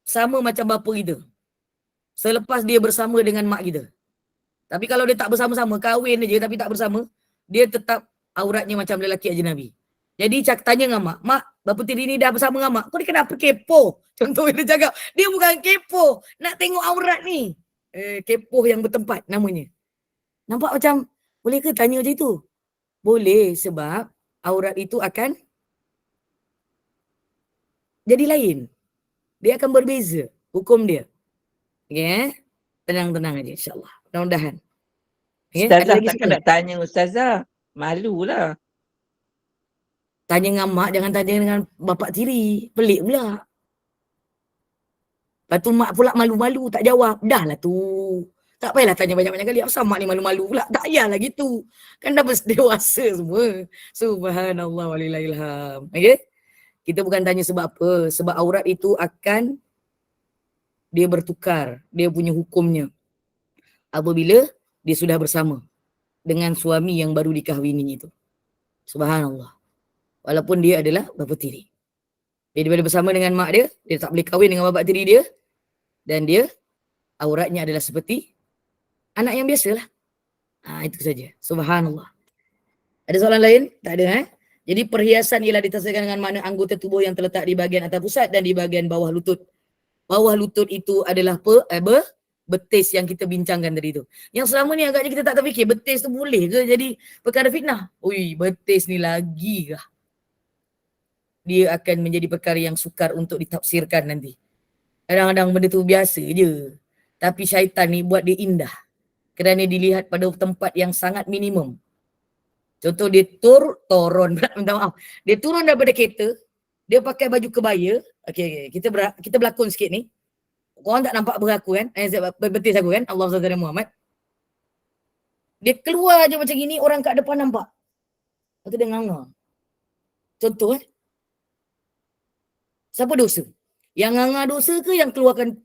sama macam bapa kita. Selepas dia bersama dengan mak kita. Tapi kalau dia tak bersama-sama, kahwin je tapi tak bersama, dia tetap auratnya macam lelaki ajnabi. Jadi tanya dengan mak, bapa tiri ni dah bersama dengan mak, kau ni kenapa kepo? Contoh dia cakap, dia bukan kepo, nak tengok aurat ni. Kepo yang bertempat namanya. Nampak macam, boleh ke tanya macam itu? Boleh, sebab aurat itu akan jadi lain. Dia akan berbeza hukum dia. Okay? Tenang-tenang aja insyaAllah. Mudah-mudahan. Okay? Ustazah takkan nak tanya Ustazah. Malulah. Tanya dengan mak, jangan tanya dengan bapak tiri. Pelik pula. Lepas tu mak pula malu-malu, tak jawab. Dah lah tu. Tak payahlah tanya banyak-banyak kali. Apa mak ni malu-malu pula? Tak payahlah gitu. Kan dah dewasa semua. Subhanallah walillahilham. Okay? Kita bukan tanya sebab apa. Sebab aurat itu akan dia bertukar. Dia punya hukumnya. Apabila dia sudah bersama dengan suami yang baru dikahwini itu. Subhanallah. Walaupun dia adalah bapa tiri. Dia daripada bersama dengan mak dia, dia tak boleh kahwin dengan bapa tiri dia. Dan dia, auratnya adalah seperti anak yang biasalah. Itu saja. Subhanallah. Ada soalan lain? Tak ada Jadi perhiasan ialah ditaksirkan dengan mana anggota tubuh yang terletak di bahagian atas pusat dan di bahagian bawah lutut. Bawah lutut itu adalah betis yang kita bincangkan tadi tu. Yang selama ni agaknya kita tak terfikir, betis tu boleh ke jadi perkara fitnah? Ui, betis ni lagi kah? Dia akan menjadi perkara yang sukar untuk ditafsirkan nanti. Kadang-kadang benda tu biasa je. Tapi syaitan ni buat dia indah. Kerana dilihat pada tempat yang sangat minimum. Contoh dia minta maaf. Dia turun daripada kereta, dia pakai baju kebaya. Okay. Kita berlakon sikit ni. Korang tak nampak beraku kan? Betis aku kan? Allah SWT Muhammad. Dia keluar je macam gini, orang kat depan nampak. Lepas tu dia nganga. Contoh Siapa dosa? Yang nganga dosa ke yang keluarkan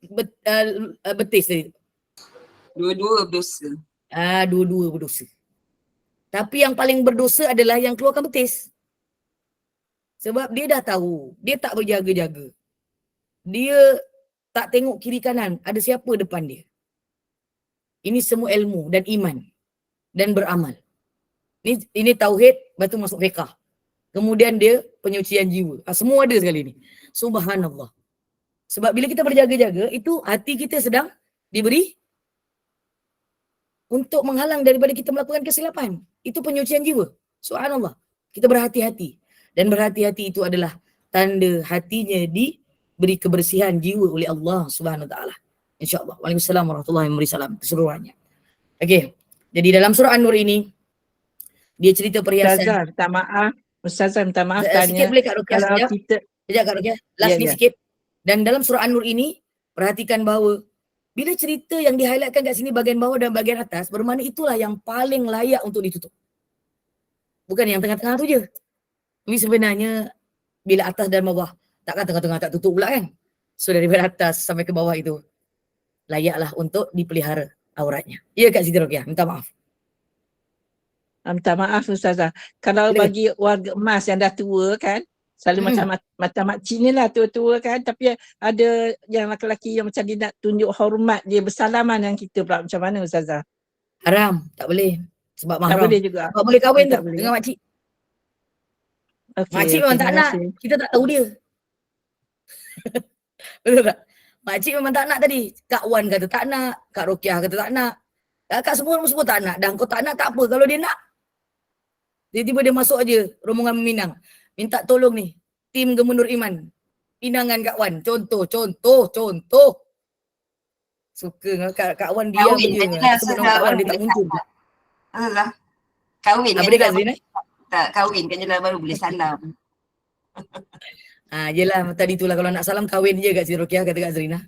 betis tadi? Dua-dua berdosa. Dua-dua berdosa. Tapi yang paling berdosa adalah yang keluarkan betis. Sebab dia dah tahu, dia tak berjaga-jaga. Dia tak tengok kiri kanan, ada siapa depan dia. Ini semua ilmu dan iman dan beramal. Ini tauhid, lepas tu masuk fiqah. Kemudian dia penyucian jiwa. Semua ada sekali ni. Subhanallah. Sebab bila kita berjaga-jaga, itu hati kita sedang diberi untuk menghalang daripada kita melakukan kesilapan. Itu penyucian jiwa. Subhanallah. Kita berhati-hati. Dan berhati-hati itu adalah tanda hatinya diberi kebersihan jiwa oleh Allah Subhanahu Wa Taala. InsyaAllah. Waalaikumsalam warahmatullahi wabarakatuh. Keseluruhannya. Okey. Jadi dalam surah An-Nur ini, dia cerita perhiasan. Ustazah minta maaf Sikit boleh Kak Rukiah kalau sekejap? Sekejap Kak Rukiah. Last ni sikit. Dan dalam surah An-Nur ini, perhatikan bahawa bila cerita yang di-highlightkan kat sini bahagian bawah dan bahagian atas, bermakna itulah yang paling layak untuk ditutup. Bukan yang tengah-tengah tu je. Tapi sebenarnya, bila atas dan bawah, takkan tengah-tengah tak tutup pula kan? So daripada atas sampai ke bawah itu, layaklah untuk dipelihara auratnya. Ya Kak Siti Rokiah, minta maaf. Minta maaf Ustazah. Kalau bagi warga emas yang dah tua kan, selalu macam makcik ni lah tua-tua kan, tapi ada yang lelaki yang macam dia nak tunjuk hormat, dia bersalaman dengan kita pula, macam mana Ustazah? Haram, tak boleh. Sebab mahram. Tak boleh juga. Sebab boleh kahwin tu boleh. dengan makcik. Okay, Makcik memang tak nak, kita tak tahu dia. Betul tak? Makcik memang tak nak tadi. Kak Wan kata tak nak, Kak Rokiah kata tak nak. Kakak semua tak nak. Dan kau tak nak tak apa. Kalau dia nak, tiba-tiba dia masuk aja rombongan Minang. Minta tolong ni. Tim Gemenur Iman. Pinangan Kak Wan. Contoh. Suka dengan Kak Wan diam Kahwin je. je lah, Sebut nama Kak Wan dia tak muncul. Alah. Kahwin Apa kan dia Kak je lah. Zrin Tak, kahwin kan je lah baru boleh salam. Yelah tadi itulah kalau nak salam kahwin je Kak Siti Rokiah kata Kak Zrina.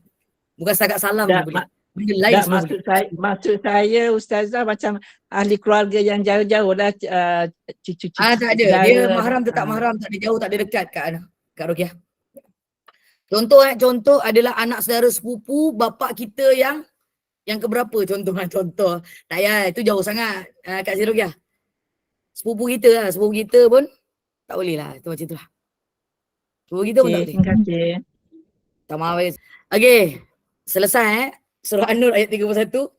Bukan setakat salam je Tak, boleh. Benda lain Tak, semua boleh. maksud saya Ustazah macam ahli keluarga yang jauh-jauh lah, cucu-cucu Tak ada. saudara. Dia mahram tak mahram, tak ada jauh, tak ada dekat Kak Rokiah. Contoh adalah anak saudara sepupu bapak kita yang keberapa contoh. Tak payah, itu jauh sangat Kak Siti Rokiah. Sepupu kita pun tak boleh lah, itu macam itulah. Sepupu kita pun tak boleh. Terima kasih. Tak maaf. Okey, selesai Surah An-Nur ayat 31.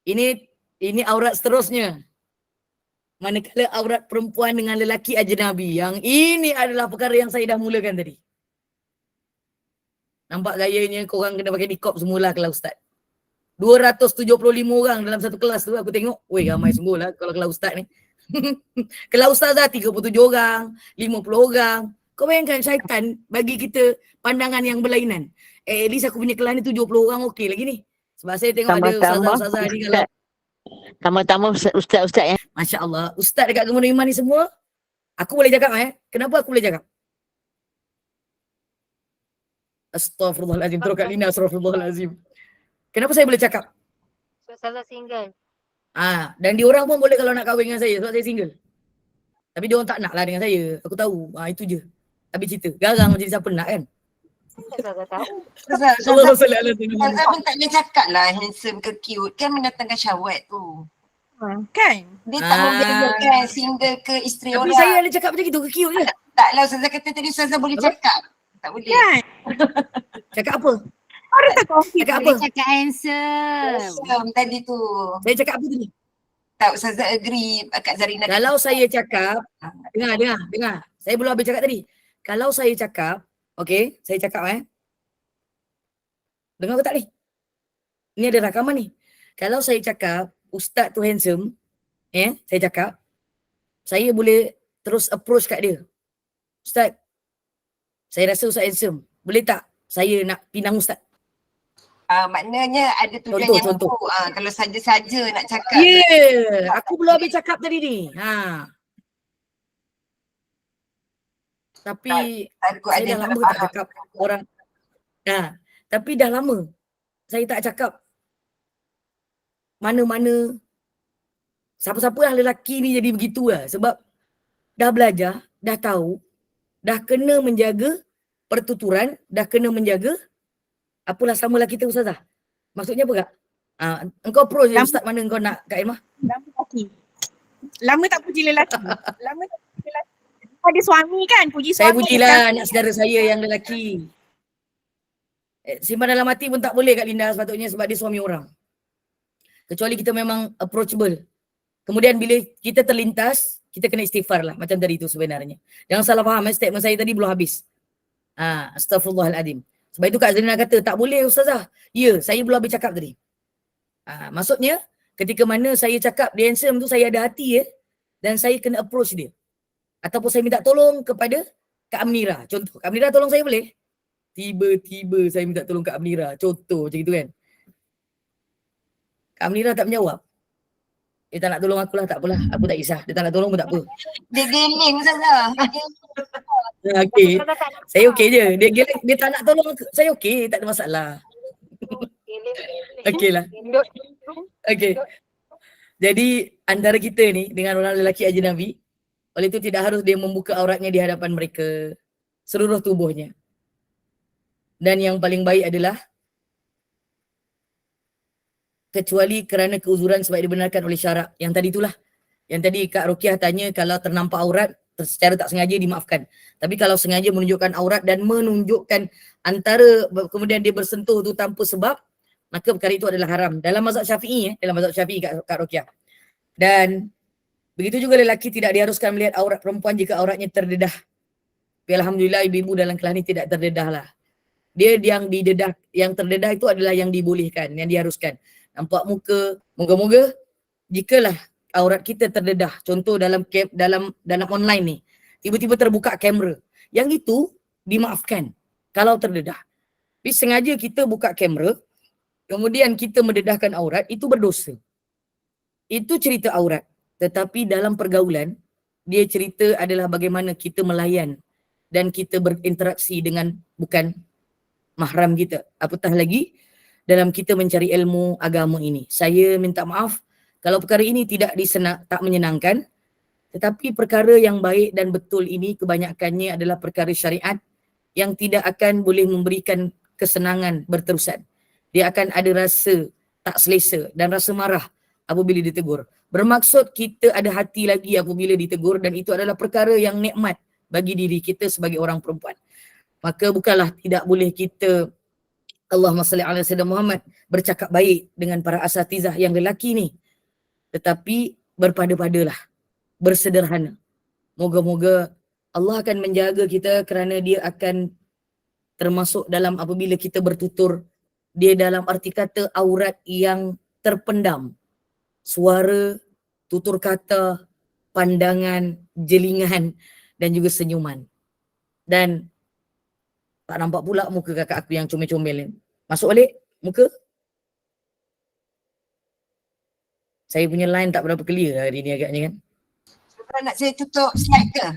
Ini aurat seterusnya. Manakala aurat perempuan dengan lelaki ajnabi. Yang ini adalah perkara yang saya dah mulakan tadi. Nampak gayanya korang kena pakai niqab semualah kelas ustaz. 275 orang dalam satu kelas tu aku tengok. Weh ramai sungguh lah kalau kelas ustaz ni. Kelas ustazah 37 orang, 50 orang. Kau bayangkan syaitan bagi kita pandangan yang berlainan. At least aku punya kelas ni 70 orang okey lagi ni. Sebab saya tengok ada ustazah-ustazah ni kalau Tambah-tambah ustaz-ustaz yang Masya Allah, ustaz dekat Gemenur Iman ni semua, aku boleh cakap kenapa aku boleh cakap? Astaghfirullahalazim, terus Kak Lina, astaghfirullahalazim. Kenapa saya boleh cakap? Salah single. Dan diorang pun boleh kalau nak kahwin dengan saya sebab saya single. Tapi diorang tak nak lah dengan saya, aku tahu. Itu je. Habis cerita. Garang jadi siapa nak kan? Salah tahu. Allah salli ala sayyidina Ustazah pun tak boleh cakap lah handsome ke cute. Kan mendatangkan syahwat tu. Kan? Dia tak membedakan single ke isteri Tapi orang. saya ada cakap macam gitu ke cute je? Taklah Ustazah kata tadi Ustazah boleh cakap. Tak boleh. Kan? Cakap apa? Orang tak confuse. Cakap apa? Cakap handsome. Handsome tadi tu. Saya cakap apa tadi? Tak, Ustazah agree Kak Zarina. Kalau saya cakap, dengar. Saya belum habis cakap tadi. Kalau saya cakap, okey, saya cakap dengar ke tak ni? Ni ada rakaman ni. Kalau saya cakap, Ustaz tu handsome, saya cakap, saya boleh terus approach kat dia. Ustaz, saya rasa Ustaz handsome. Boleh tak saya nak pinang Ustaz? Maknanya ada tujuan yang Contoh. kalau saja-saja nak cakap. Aku belum habis cakap tadi ni. Tapi Takut saya ada dah yang lama tak tak cakap orang. Tapi dah lama saya tak cakap mana-mana siapa-siapa lah lelaki ni jadi begitu lah. Sebab dah belajar, dah tahu, dah kena menjaga pertuturan, dah kena menjaga apalah samalah kita Ustazah. Maksudnya apa Kak? Engkau approach je Ustaz mana engkau nak Kak Ilmah? Lama tak puji lelaki. Ada suami kan, puji Saya suami. pujilah anak saudara saya yang lelaki. Simpan dalam hati pun tak boleh Kak Linda sepatutnya sebab dia suami orang. Kecuali kita memang approachable. Kemudian bila kita terlintas, kita kena istighfar lah. Macam tadi tu sebenarnya. Jangan salah faham statement saya tadi belum habis. Astaghfirullahaladzim. Sebab itu Kak Zarina kata, tak boleh Ustazah. Ya, saya belum habis cakap tadi. Maksudnya, ketika mana saya cakap dia handsome tu, saya ada hati dan saya kena approach dia. Ataupun saya minta tolong kepada Kak Amnira. Contoh, Kak Amnira tolong saya boleh? Tiba-tiba saya minta tolong Kak Amnira. Contoh macam itu kan. Kak Amnira tak menjawab. Dia tak nak tolong aku lah, tak apalah. Aku tak kisah. Dia tak nak tolong pun tak apa. Dia gaming Ustazah. Okey. Saya okey je. Dia tak nak tolong aku. Saya okey, tak ada masalah. Okey lah. Okey. Jadi antara kita ni dengan orang lelaki ajnabi, oleh itu tidak harus dia membuka auratnya di hadapan mereka. Seluruh tubuhnya. Dan yang paling baik adalah kecuali kerana keuzuran sebab dibenarkan oleh syarak. Yang tadi itulah. Yang tadi Kak Rokiah tanya kalau ternampak aurat secara tak sengaja dimaafkan. Tapi kalau sengaja menunjukkan aurat dan menunjukkan antara kemudian dia bersentuh tu tanpa sebab, maka perkara itu adalah haram. Dalam mazhab Syafi'i dalam mazhab Syafi'i Kak Rokiah. Dan begitu juga lelaki tidak diharuskan melihat aurat perempuan jika auratnya terdedah. Tapi alhamdulillah ibu-ibu dalam kelas ni tidak terdedah lah. Dia yang didedah, yang terdedah itu adalah yang dibolehkan, yang diharuskan. Nampak muka, moga-moga jikalah aurat kita terdedah, contoh dalam online ni, tiba-tiba terbuka kamera, yang itu dimaafkan kalau terdedah. Tapi sengaja kita buka kamera, kemudian kita mendedahkan aurat, itu berdosa. Itu cerita aurat. Tetapi dalam pergaulan, dia cerita adalah bagaimana kita melayan dan kita berinteraksi dengan bukan mahram kita. Apatah lagi dalam kita mencari ilmu agama ini. Saya minta maaf kalau perkara ini tak menyenangkan, tetapi perkara yang baik dan betul ini kebanyakannya adalah perkara syariat yang tidak akan boleh memberikan kesenangan berterusan. Dia akan ada rasa tak selesa dan rasa marah apabila ditegur. Bermaksud kita ada hati lagi apabila ditegur, dan itu adalah perkara yang nikmat bagi diri kita sebagai orang perempuan. Maka bukanlah tidak boleh kita, Allahumma salli ala sayyidina Muhammad, bercakap baik dengan para asatizah yang lelaki ni. Tetapi berpada-padalah, bersederhana. Moga-moga Allah akan menjaga kita kerana dia akan termasuk dalam apabila kita bertutur, dia dalam arti kata aurat yang terpendam. Suara, tutur kata, pandangan, jelingan dan juga senyuman. Dan tak nampak pula muka kakak aku yang comel-comel ni. Masuk balik muka. Saya punya line tak berapa clear hari ni agaknya kan. Nak saya tutup slide ke?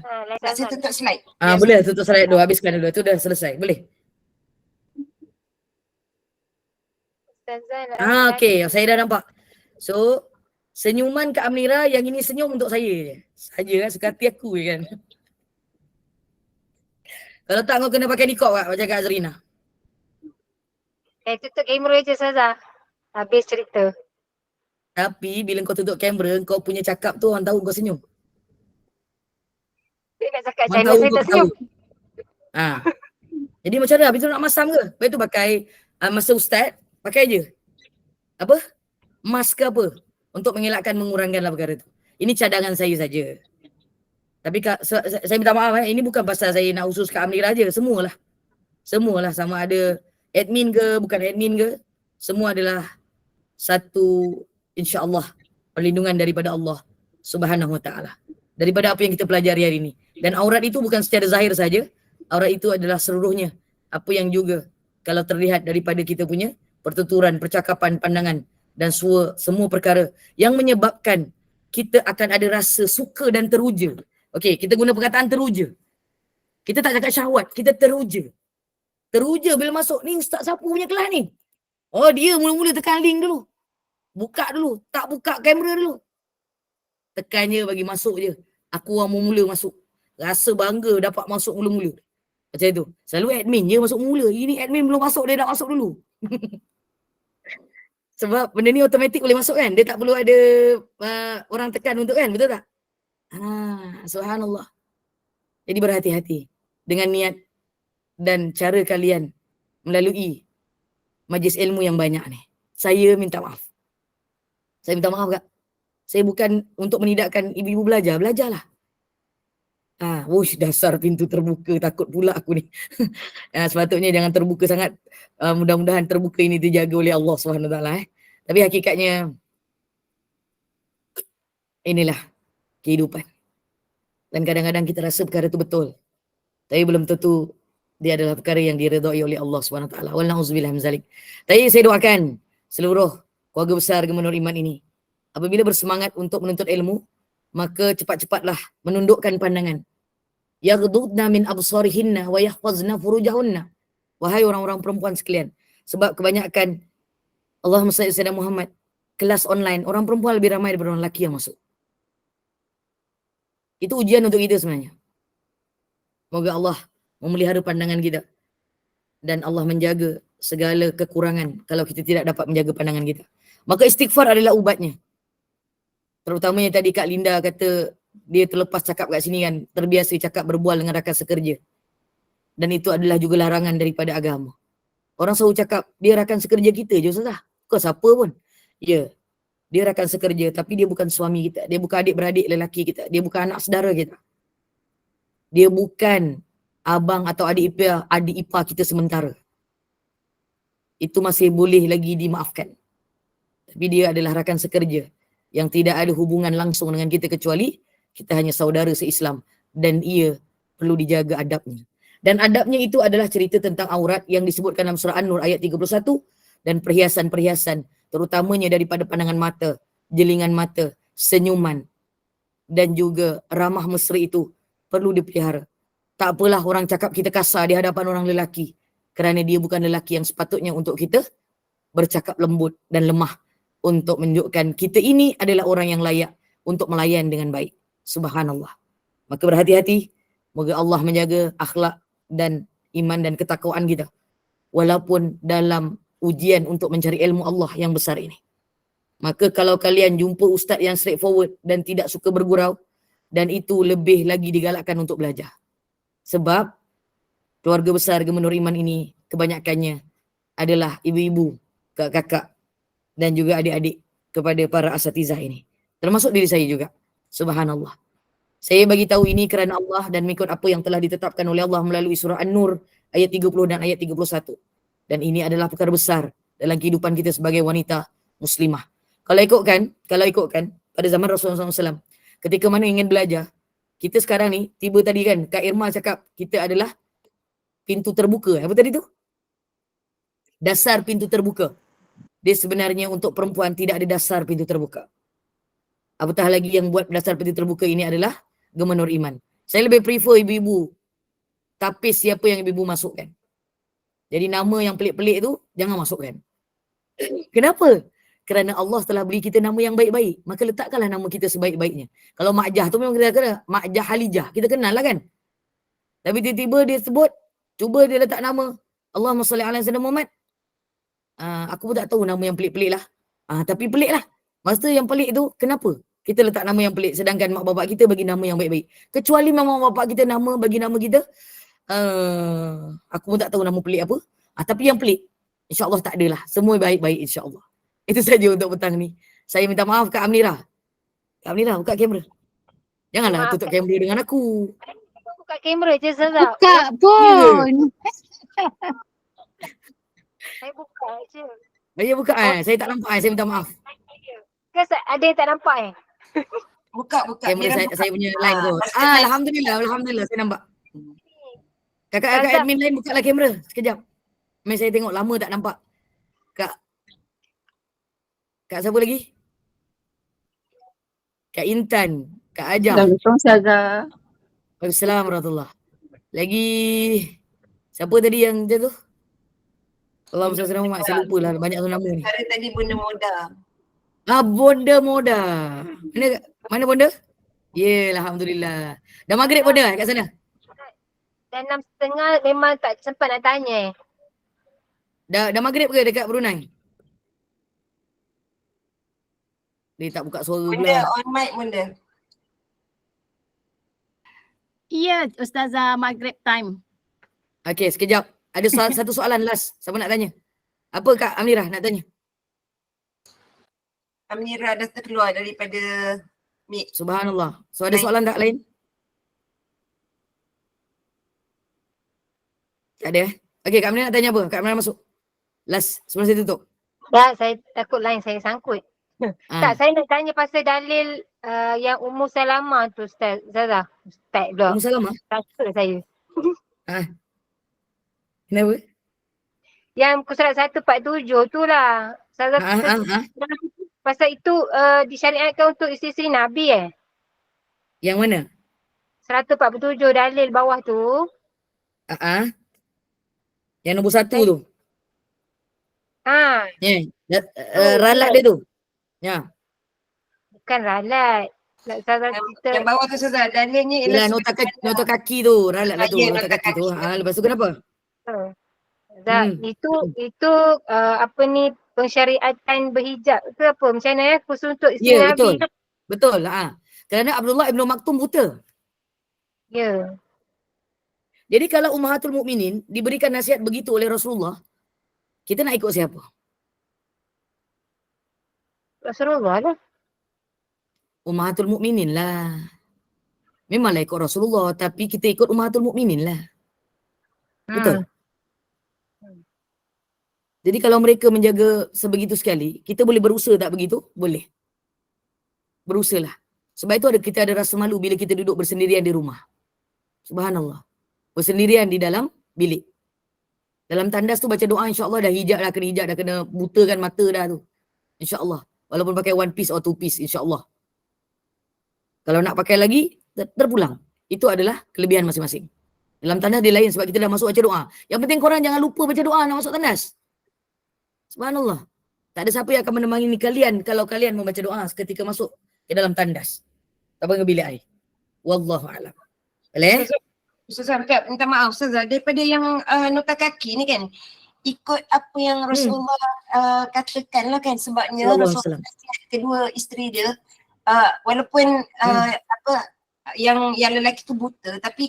Nak saya tutup slide? Boleh tutup slide dulu, habiskan dulu. Itu dah selesai. Boleh? Okey, saya dah nampak. So, senyuman Kak Amira, yang ini senyum untuk saya je. Saja kan, suka hati aku je kan. Kalau tak kau kena pakai nikop macam Kak Azrina. Tutup kamera je Ustazah. Habis cerita. Tapi bila kau tutup kamera, kau punya cakap tu orang tahu kau senyum. Dia nak cakap Orang channel tahu saya kau tak senyum. tahu. Jadi macam mana? Habis tu nak masam ke? Lepas tu pakai masa ustaz, pakai je. Apa? Mask ke apa? Untuk mengelakkan, mengurangkanlah perkara tu. Ini cadangan saya saja. Tapi saya minta maaf, ini bukan pasal saya nak khusus Kak Amira je. Semualah. Semualah, sama ada admin ke, bukan admin ke. Semua adalah satu, insya-Allah, perlindungan daripada Allah Subhanahu Wa Taala. Daripada apa yang kita pelajari hari ini. Dan aurat itu bukan secara zahir saja. Aurat itu adalah seluruhnya. Apa yang juga kalau terlihat daripada kita punya pertuturan, percakapan, pandangan dan semua perkara yang menyebabkan kita akan ada rasa suka dan teruja. Okey, kita guna perkataan teruja. Kita tak cakap syahwat, kita teruja. Teruja bila masuk, ni ustaz siapa punya kelas ni? Oh, dia mula-mula tekan link dulu. Buka dulu, tak buka kamera dulu. Tekannya bagi masuk je. Aku orang mula masuk. Rasa bangga dapat masuk mula-mula. Macam itu. Selalu admin je masuk mula. Ini admin belum masuk, dia dah masuk dulu. Sebab benda ni automatik boleh masuk kan. Dia tak perlu ada orang tekan untuk kan. Betul tak? Subhanallah. Jadi berhati-hati dengan niat dan cara kalian melalui majlis ilmu yang banyak ni. Saya minta maaf. Saya minta maaf Kak. Saya bukan untuk menidakkan ibu-ibu belajar. Belajarlah. Dasar pintu terbuka. Takut pula aku ni. Sepatutnya jangan terbuka sangat. Mudah-mudahan terbuka ini dijaga oleh Allah SWT. Tapi hakikatnya inilah kehidupan. Dan kadang-kadang kita rasa perkara itu betul. Tapi belum tentu dia adalah perkara yang diredai oleh Allah SWT. Wal na'udzubillah min zalik. Tapi saya doakan seluruh keluarga besar Gemenur Iman ini, apabila bersemangat untuk menuntut ilmu, maka cepat-cepatlah menundukkan pandangan. Yaghdudna min absarihinna wa yahfazna furujahunna. Wahai orang-orang perempuan sekalian. Sebab kebanyakan, Allahumma salli ala Muhammad, kelas online, orang perempuan lebih ramai daripada orang lelaki yang masuk. Itu ujian untuk kita sebenarnya. Moga Allah memelihara pandangan kita. Dan Allah menjaga segala kekurangan kalau kita tidak dapat menjaga pandangan kita. Maka istighfar adalah ubatnya. Terutamanya tadi Kak Linda kata dia terlepas cakap kat sini kan, terbiasa cakap berbual dengan rakan sekerja. Dan itu adalah juga larangan daripada agama. Orang selalu cakap dia rakan sekerja kita je Ustazah. Kau siapa pun. Ya, dia rakan sekerja tapi dia bukan suami kita. Dia bukan adik-beradik lelaki kita. Dia bukan anak saudara kita. Dia bukan abang atau adik ipar kita sementara. Itu masih boleh lagi dimaafkan. Tapi dia adalah rakan sekerja. yang tidak ada hubungan langsung dengan kita kecuali kita hanya saudara se-Islam dan ia perlu dijaga adabnya. Dan adabnya itu adalah cerita tentang aurat yang disebutkan dalam surah An-Nur ayat 31 dan perhiasan-perhiasan terutamanya daripada pandangan mata, jelingan mata, senyuman dan juga ramah mesra itu perlu dipelihara. Tak apalah orang cakap kita kasar di hadapan orang lelaki kerana dia bukan lelaki yang sepatutnya untuk kita bercakap lembut dan lemah untuk menunjukkan kita ini adalah orang yang layak untuk melayan dengan baik. Subhanallah. Maka berhati-hati, moga Allah menjaga akhlak dan iman dan ketakwaan kita walaupun dalam ujian untuk mencari ilmu Allah yang besar ini. Maka kalau kalian jumpa ustaz yang straightforward dan tidak suka bergurau, dan itu lebih lagi digalakkan untuk belajar. Sebab keluarga besar Gemenur Iman ini kebanyakannya adalah ibu-ibu, kakak-kakak dan juga adik-adik kepada para asatizah ini. Termasuk diri saya juga. Subhanallah. Saya bagi tahu ini kerana Allah dan mengikut apa yang telah ditetapkan oleh Allah melalui surah An-Nur ayat 30 dan ayat 31. Dan ini adalah perkara besar dalam kehidupan kita sebagai wanita muslimah. Kalau ikutkan pada zaman Rasulullah SAW, ketika mana ingin belajar, kita sekarang ni, tiba tadi kan, Kak Irma cakap, kita adalah pintu terbuka. Apa tadi tu? Dasar pintu terbuka. Dia sebenarnya untuk perempuan tidak ada dasar pintu terbuka. Apatah lagi yang buat dasar pintu terbuka ini adalah Gemenur Iman. Saya lebih prefer ibu-ibu tapis siapa yang ibu-ibu masukkan. Jadi nama yang pelik-pelik tu jangan masukkan. Kenapa? Kerana Allah telah beri kita nama yang baik-baik. Maka letakkanlah nama kita sebaik-baiknya. Kalau Mak Jah tu memang kita kena. Mak Jah Halijah. Kita kenal lah kan. Tapi tiba-tiba dia sebut, cuba dia letak nama Allahumma salli ala sayyidina Muhammad. Aku pun tak tahu nama yang pelik-pelik lah. Tapi pelik lah. Maksudnya yang pelik tu kenapa? Kita letak nama yang pelik sedangkan mak bapak kita bagi nama yang baik-baik. Kecuali memang mak bapak kita bagi nama kita. Aku pun tak tahu nama pelik apa. Tapi yang pelik, insyaAllah tak adalah. Semua baik-baik insyaAllah. Itu saja untuk petang ni. Saya minta maaf Kak Amnira. Kak Amnira, buka kamera. Janganlah tutup kamera dengan aku. Buka kamera je Zazah. Buka pun. Saya buka je. Saya buka saya tak nampak saya minta maaf. Kan ada yang tak nampak Buka. Kamera saya punya line tu. Alhamdulillah saya nampak. Kakak admin lain bukalah kamera sekejap. Saya tengok lama tak nampak. Kak siapa lagi? Kak Intan, Kak Ajam. Assalamualaikum Ustazah. Waalaikumsalam warahmatullahi. Lagi siapa tadi yang jatuh? Allah SWT Muhammad, saya lupa lah banyak nama ni. Hari tadi Bunda Moda. Bonda Moda. Mana Bonda? Alhamdulillah. Dah maghrib Bonda kat sana? Dan 6.30 memang tak sempat nak tanya. Dah maghrib ke dekat Brunei? Dia tak buka suara Bunda pula. on mic Bunda. Ya, Ustazah Maghrib time. Okey, sekejap. Ada satu soalan last. Siapa nak tanya? Apa Kak Amira nak tanya? Amira dah terkeluar daripada mic. Subhanallah. So ada soalan tak lain? Tak ada Okey, Kak Amira nak tanya apa? Kak Amira masuk. Last, sebelum saya tutup. Tak, saya takut lain saya sangkut. Tak, saya nak tanya pasal dalil yang Ummu Salamah tu Ustaz Zazah. Ustaz pula. Ummu Salamah? Takut saya. Kenapa? Yang surat 147 tu lah. Pasal itu disyariatkan untuk isteri-isteri Nabi Yang mana? 147 dalil bawah tu. Yang nombor 1 tu. Ralat dia tu. Ya. Bukan ralat. Yang bawah tu Ustazah, dalilnya ialah nota kaki tu. Ralat lah tu. Nota kaki tu. Lepas tu kenapa? Itu apa ni pensyariatan berhijab ke apa? Macam mana khusus untuk isteri Nabi? Betul. Kerana Abdullah Ibn Maktum buta. Ya. Jadi kalau Ummahatul Mukminin diberikan nasihat begitu oleh Rasulullah, kita nak ikut siapa? Rasulullah lah. Ummahatul Mukminin lah. Memanglah ikut Rasulullah, tapi kita ikut Ummahatul Mukminin lah. Betul? Jadi kalau mereka menjaga sebegitu sekali, kita boleh berusaha tak begitu? Boleh. berusahalah. Sebab itu kita ada rasa malu bila kita duduk bersendirian di rumah. Subhanallah. Bersendirian di dalam bilik. Dalam tandas tu baca doa, insya-Allah dah hijab dah kena butakan mata dah tu. InsyaAllah. Walaupun pakai one piece or two piece, insyaAllah. Kalau nak pakai lagi, terpulang. Itu adalah kelebihan masing-masing. Dalam tandas dia lain sebab kita dah masuk baca doa. Yang penting korang jangan lupa baca doa nak masuk tandas. Subhanallah. Tak ada siapa yang akan menemani kalian kalau kalian membaca doa ketika masuk ke dalam tandas. Tak ke bilik air. Wallahu'alam. Boleh? Ustazah, minta maaf Ustazah, daripada yang nota kaki ni kan, ikut apa yang Rasulullah katakan lah kan, sebabnya Rasulullah kedua isteri dia, walaupun yang lelaki tu buta, tapi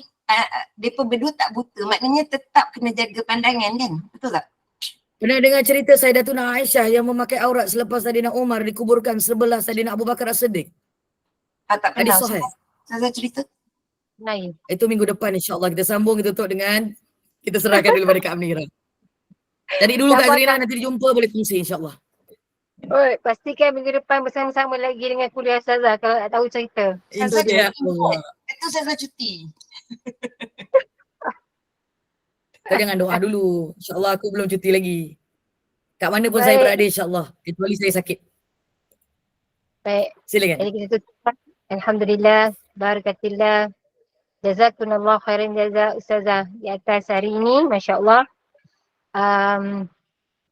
mereka berdua tak buta, maknanya tetap kena jaga pandangan kan, betul tak? Pernah dengar cerita Sayyidatuna Aisyah yang memakai aurat selepas Saidina Umar dikuburkan sebelah Saidina Abu Bakar As-Siddiq? Tak pernah. Hadis sahih. Ustazah cerita? Lain. Itu minggu depan insya-Allah kita sambung, kita tutup dengan kita serahkan dulu pada Kak Amira. Jadi dulu Kak Zrina, nanti dijumpa boleh kongsi insya-Allah. Oh, pastikan minggu depan bersama-sama lagi dengan kuliah Ustazah kalau tak tahu cerita. InsyaAllah. Itu Ustazah cuti. Kau jangan doa dulu. InsyaAllah aku belum cuti lagi. Kat mana pun saya berada insya-Allah. Kecuali saya sakit. Baik. Silakan. Jadi kita tutup. Alhamdulillah. Barakatillah. Jazakumullah khairan jaza Ustazah di atas hari ini. Masya Allah.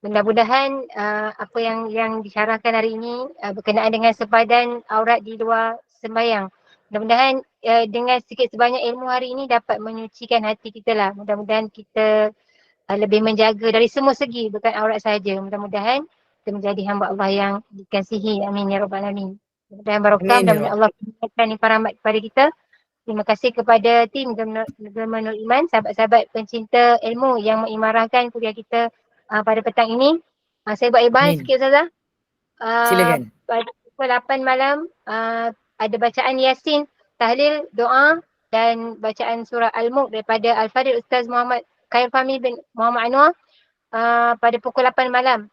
Mudah-mudahan apa yang disyarahkan hari ini berkenaan dengan sepadan aurat di luar sembahyang. Mudah-mudahan dengan sedikit sebanyak ilmu hari ini dapat menyucikan hati kita lah. Mudah-mudahan kita lebih menjaga dari semua segi, bukan aurat sahaja. Mudah-mudahan kita menjadi hamba Allah yang dikasihi. Amin ya rabbal alamin. Mudah-mudahan barakah dan Allah berikan limpah rahmat kepada kita. Terima kasih kepada tim Gemanul Iman, sahabat-sahabat pencinta ilmu yang mengimarahkan kuliah kita pada petang ini. Saya buat ibadah sikit Ustazah. Silakan. Pada pukul 8 malam ada bacaan Yasin, tahlil, doa dan bacaan surah Al-Mulk daripada Al-Fadhil Ustaz Muhammad Khair Fahmi bin Muhammad Anwar pada pukul 8 malam.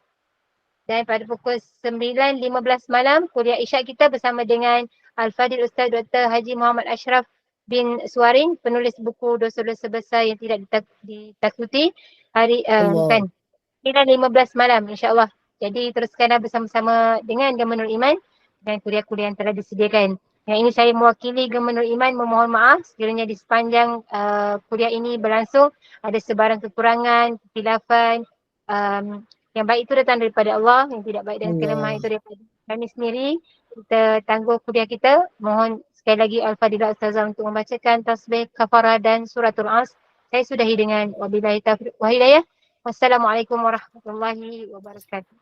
Dan pada pukul 9.15 malam kuliah Isyak kita bersama dengan Al-Fadhil Ustaz Dr. Haji Muhammad Ashraf bin Suwarin, penulis buku Dosa-Dosa Besar yang tidak ditakuti, hari 9.15 malam insya-Allah. Jadi teruskanlah bersama-sama dengan Gemanul Iman dan kuliah-kuliah yang telah disediakan. Yang ini saya mewakili Gemanul Iman memohon maaf sekiranya di sepanjang kuliah ini berlangsung ada sebarang kekurangan, kehilafan. Yang baik itu datang daripada Allah, yang tidak baik dan kelemahan itu daripada kami sendiri. Kita tangguh kuliah kita. Mohon sekali lagi Al-Fadilah Ustazah untuk membacakan tasbih, kafarah dan suratul As. Saya sudahi dengan wabillahi taufiq wa hidayah. Wassalamualaikum warahmatullahi wabarakatuh.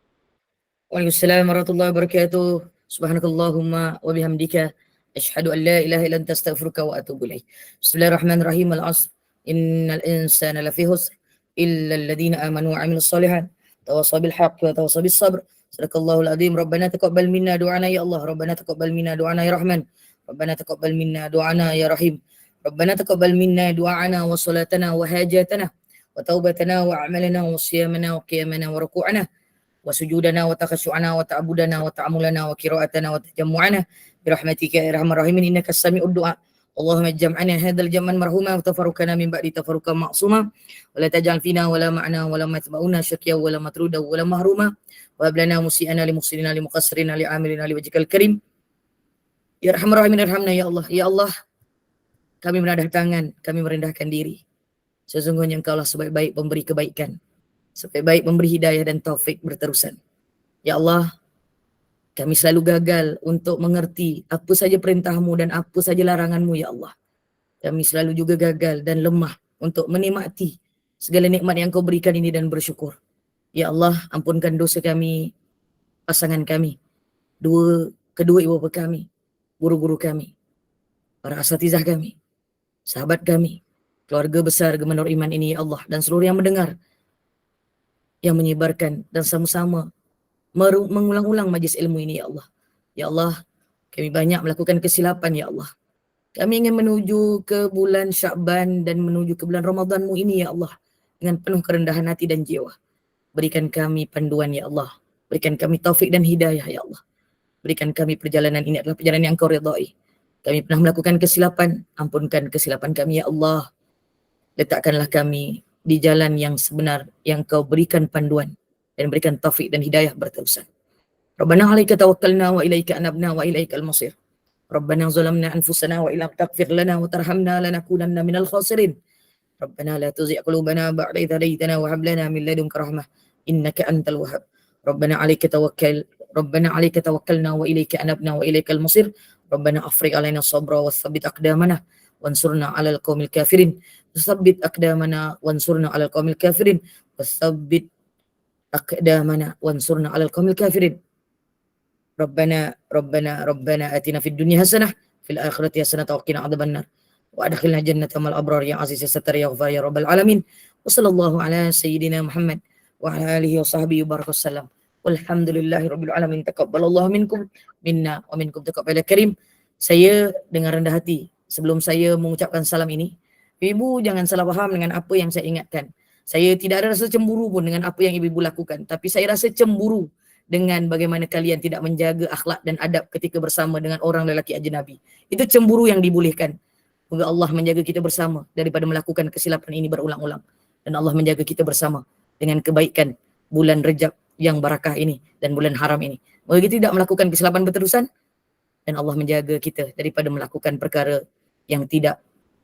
Waalaikumsalam warahmatullahi wabarakatuh. Subhanakallahumma wa bihamdika asyhadu an la ilaha illa anta astaghfiruka wa atubu ilaik. Bismillahirrahmanirrahim. Al-'asr. Innal insana lafi khusr illa alladhina amanu wa 'amilus shalihat. Tawasaw bil haqq wa tawasaw bis sabr. Sadaqallahul azim. Rabbana taqabbal minna du'ana ya Allah. Rabbana taqabbal minna du'ana ya Rahman. Rabbana taqabbal minna du'ana ya Rahim. Rabbana taqabbal minna du'ana wa salatana wa hajatana wa taubatana wa a'malana wa siyamana wa qiyamana wa ruku'ana wa sujudana wa takhashu'ana wa ta'budana wa ta'amulana wa qira'atana wa tajammu'ana birahmatika ya arhamar rahimin innaka as-sami'ud du'a. Allahumma jam'ana hadzal jam'an marhuma wa tafarraqana min ba'di tafarruqan ma'suma wa la taj'al fina wa la ma'na wa la matba'una syaqiyya wa la matruda wa la mahruma wa hab lana musi'ana li muhsinina li muqassirina li amilina li wajhikal karim. Ya arhamar rahimin irhamna ya Allah. Ya Allah, kami menadah tangan, kami merendahkan diri. Sesungguhnya Engkaulah sebaik-baik pemberi kebaikan, sebaik-baik memberi hidayah dan taufik berterusan. Ya Allah, kami selalu gagal untuk mengerti apa saja perintah-Mu dan apa saja larangan-Mu ya Allah. Kami selalu juga gagal dan lemah untuk menikmati segala nikmat yang Kau berikan ini dan bersyukur. Ya Allah, ampunkan dosa kami, pasangan kami, kedua ibu bapa kami, guru-guru kami, para asatizah kami, sahabat kami, keluarga besar Gemanul Iman ini ya Allah, dan seluruh yang mendengar, yang menyebarkan dan sama-sama mengulang-ulang majlis ilmu ini ya Allah. Ya Allah, kami banyak melakukan kesilapan ya Allah. Kami ingin menuju ke bulan Sya'ban dan menuju ke bulan Ramadan-Mu ini ya Allah, dengan penuh kerendahan hati dan jiwa. Berikan kami panduan ya Allah, berikan kami taufik dan hidayah ya Allah. Berikan kami perjalanan ini adalah perjalanan yang Kau ridai. Kami pernah melakukan kesilapan, ampunkan kesilapan kami ya Allah. Letakkanlah kami di jalan yang sebenar yang Kau berikan panduan dan berikan taufik dan hidayah berterusan. Rabbana 'alaika tawakkalna wa ilaika anabna wa ilaikal masir. Rabbana zalamna anfusana wa illam taghfir lana wa tarhamna lanakunanna minal khasirin. Rabbana la tuzigh qulubana ba'da idh hadaytana wa hab lana min ladunka rahmah innaka antal wahhab. Rabbana 'alaika tawakkalna wa ilaika anabna wa ilaikal masir. Rabbana afrigh 'alaina sabra wa tsabbit aqdamana wansurna 'alal qaumil kafirin. Tsabbit aqdamana wansurna 'alal qaumil kafirin. Tsabbit aqdamana wansurna 'alal qaumil kafirin. Rabbana atina fid dunya hasanah fil akhirati hasanah wa qina adzabannar. Wa adkhilna jannata mal abrar ya aziz ya sattar ya ghafar ya rabbal alamin. Wa sallallahu ala sayyidina Muhammad wa ala alihi wa sahbihi wa barakallahu. Walhamdulillahi rabbil alamin. Taqabbalallahu minkum minna wa minkum taqabbal karim. Saya dengan rendah hati sebelum saya mengucapkan salam ini, Ibu jangan salah faham dengan apa yang saya ingatkan. Saya tidak ada rasa cemburu pun dengan apa yang ibu lakukan, tapi saya rasa cemburu dengan bagaimana kalian tidak menjaga akhlak dan adab ketika bersama dengan orang lelaki ajnabi. Itu cemburu yang dibolehkan. Semoga Allah menjaga kita bersama daripada melakukan kesilapan ini berulang-ulang. Dan Allah menjaga kita bersama dengan kebaikan bulan Rejab yang barakah ini dan bulan haram ini. Semoga kita tidak melakukan kesilapan berterusan dan Allah menjaga kita daripada melakukan perkara yang tidak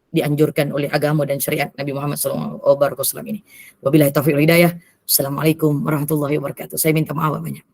dianjurkan oleh agama dan syariat Nabi Muhammad SAW ini. Wabillahi taufiq wal hidayah. Assalamualaikum warahmatullahi wabarakatuh. Saya minta maaf banyak.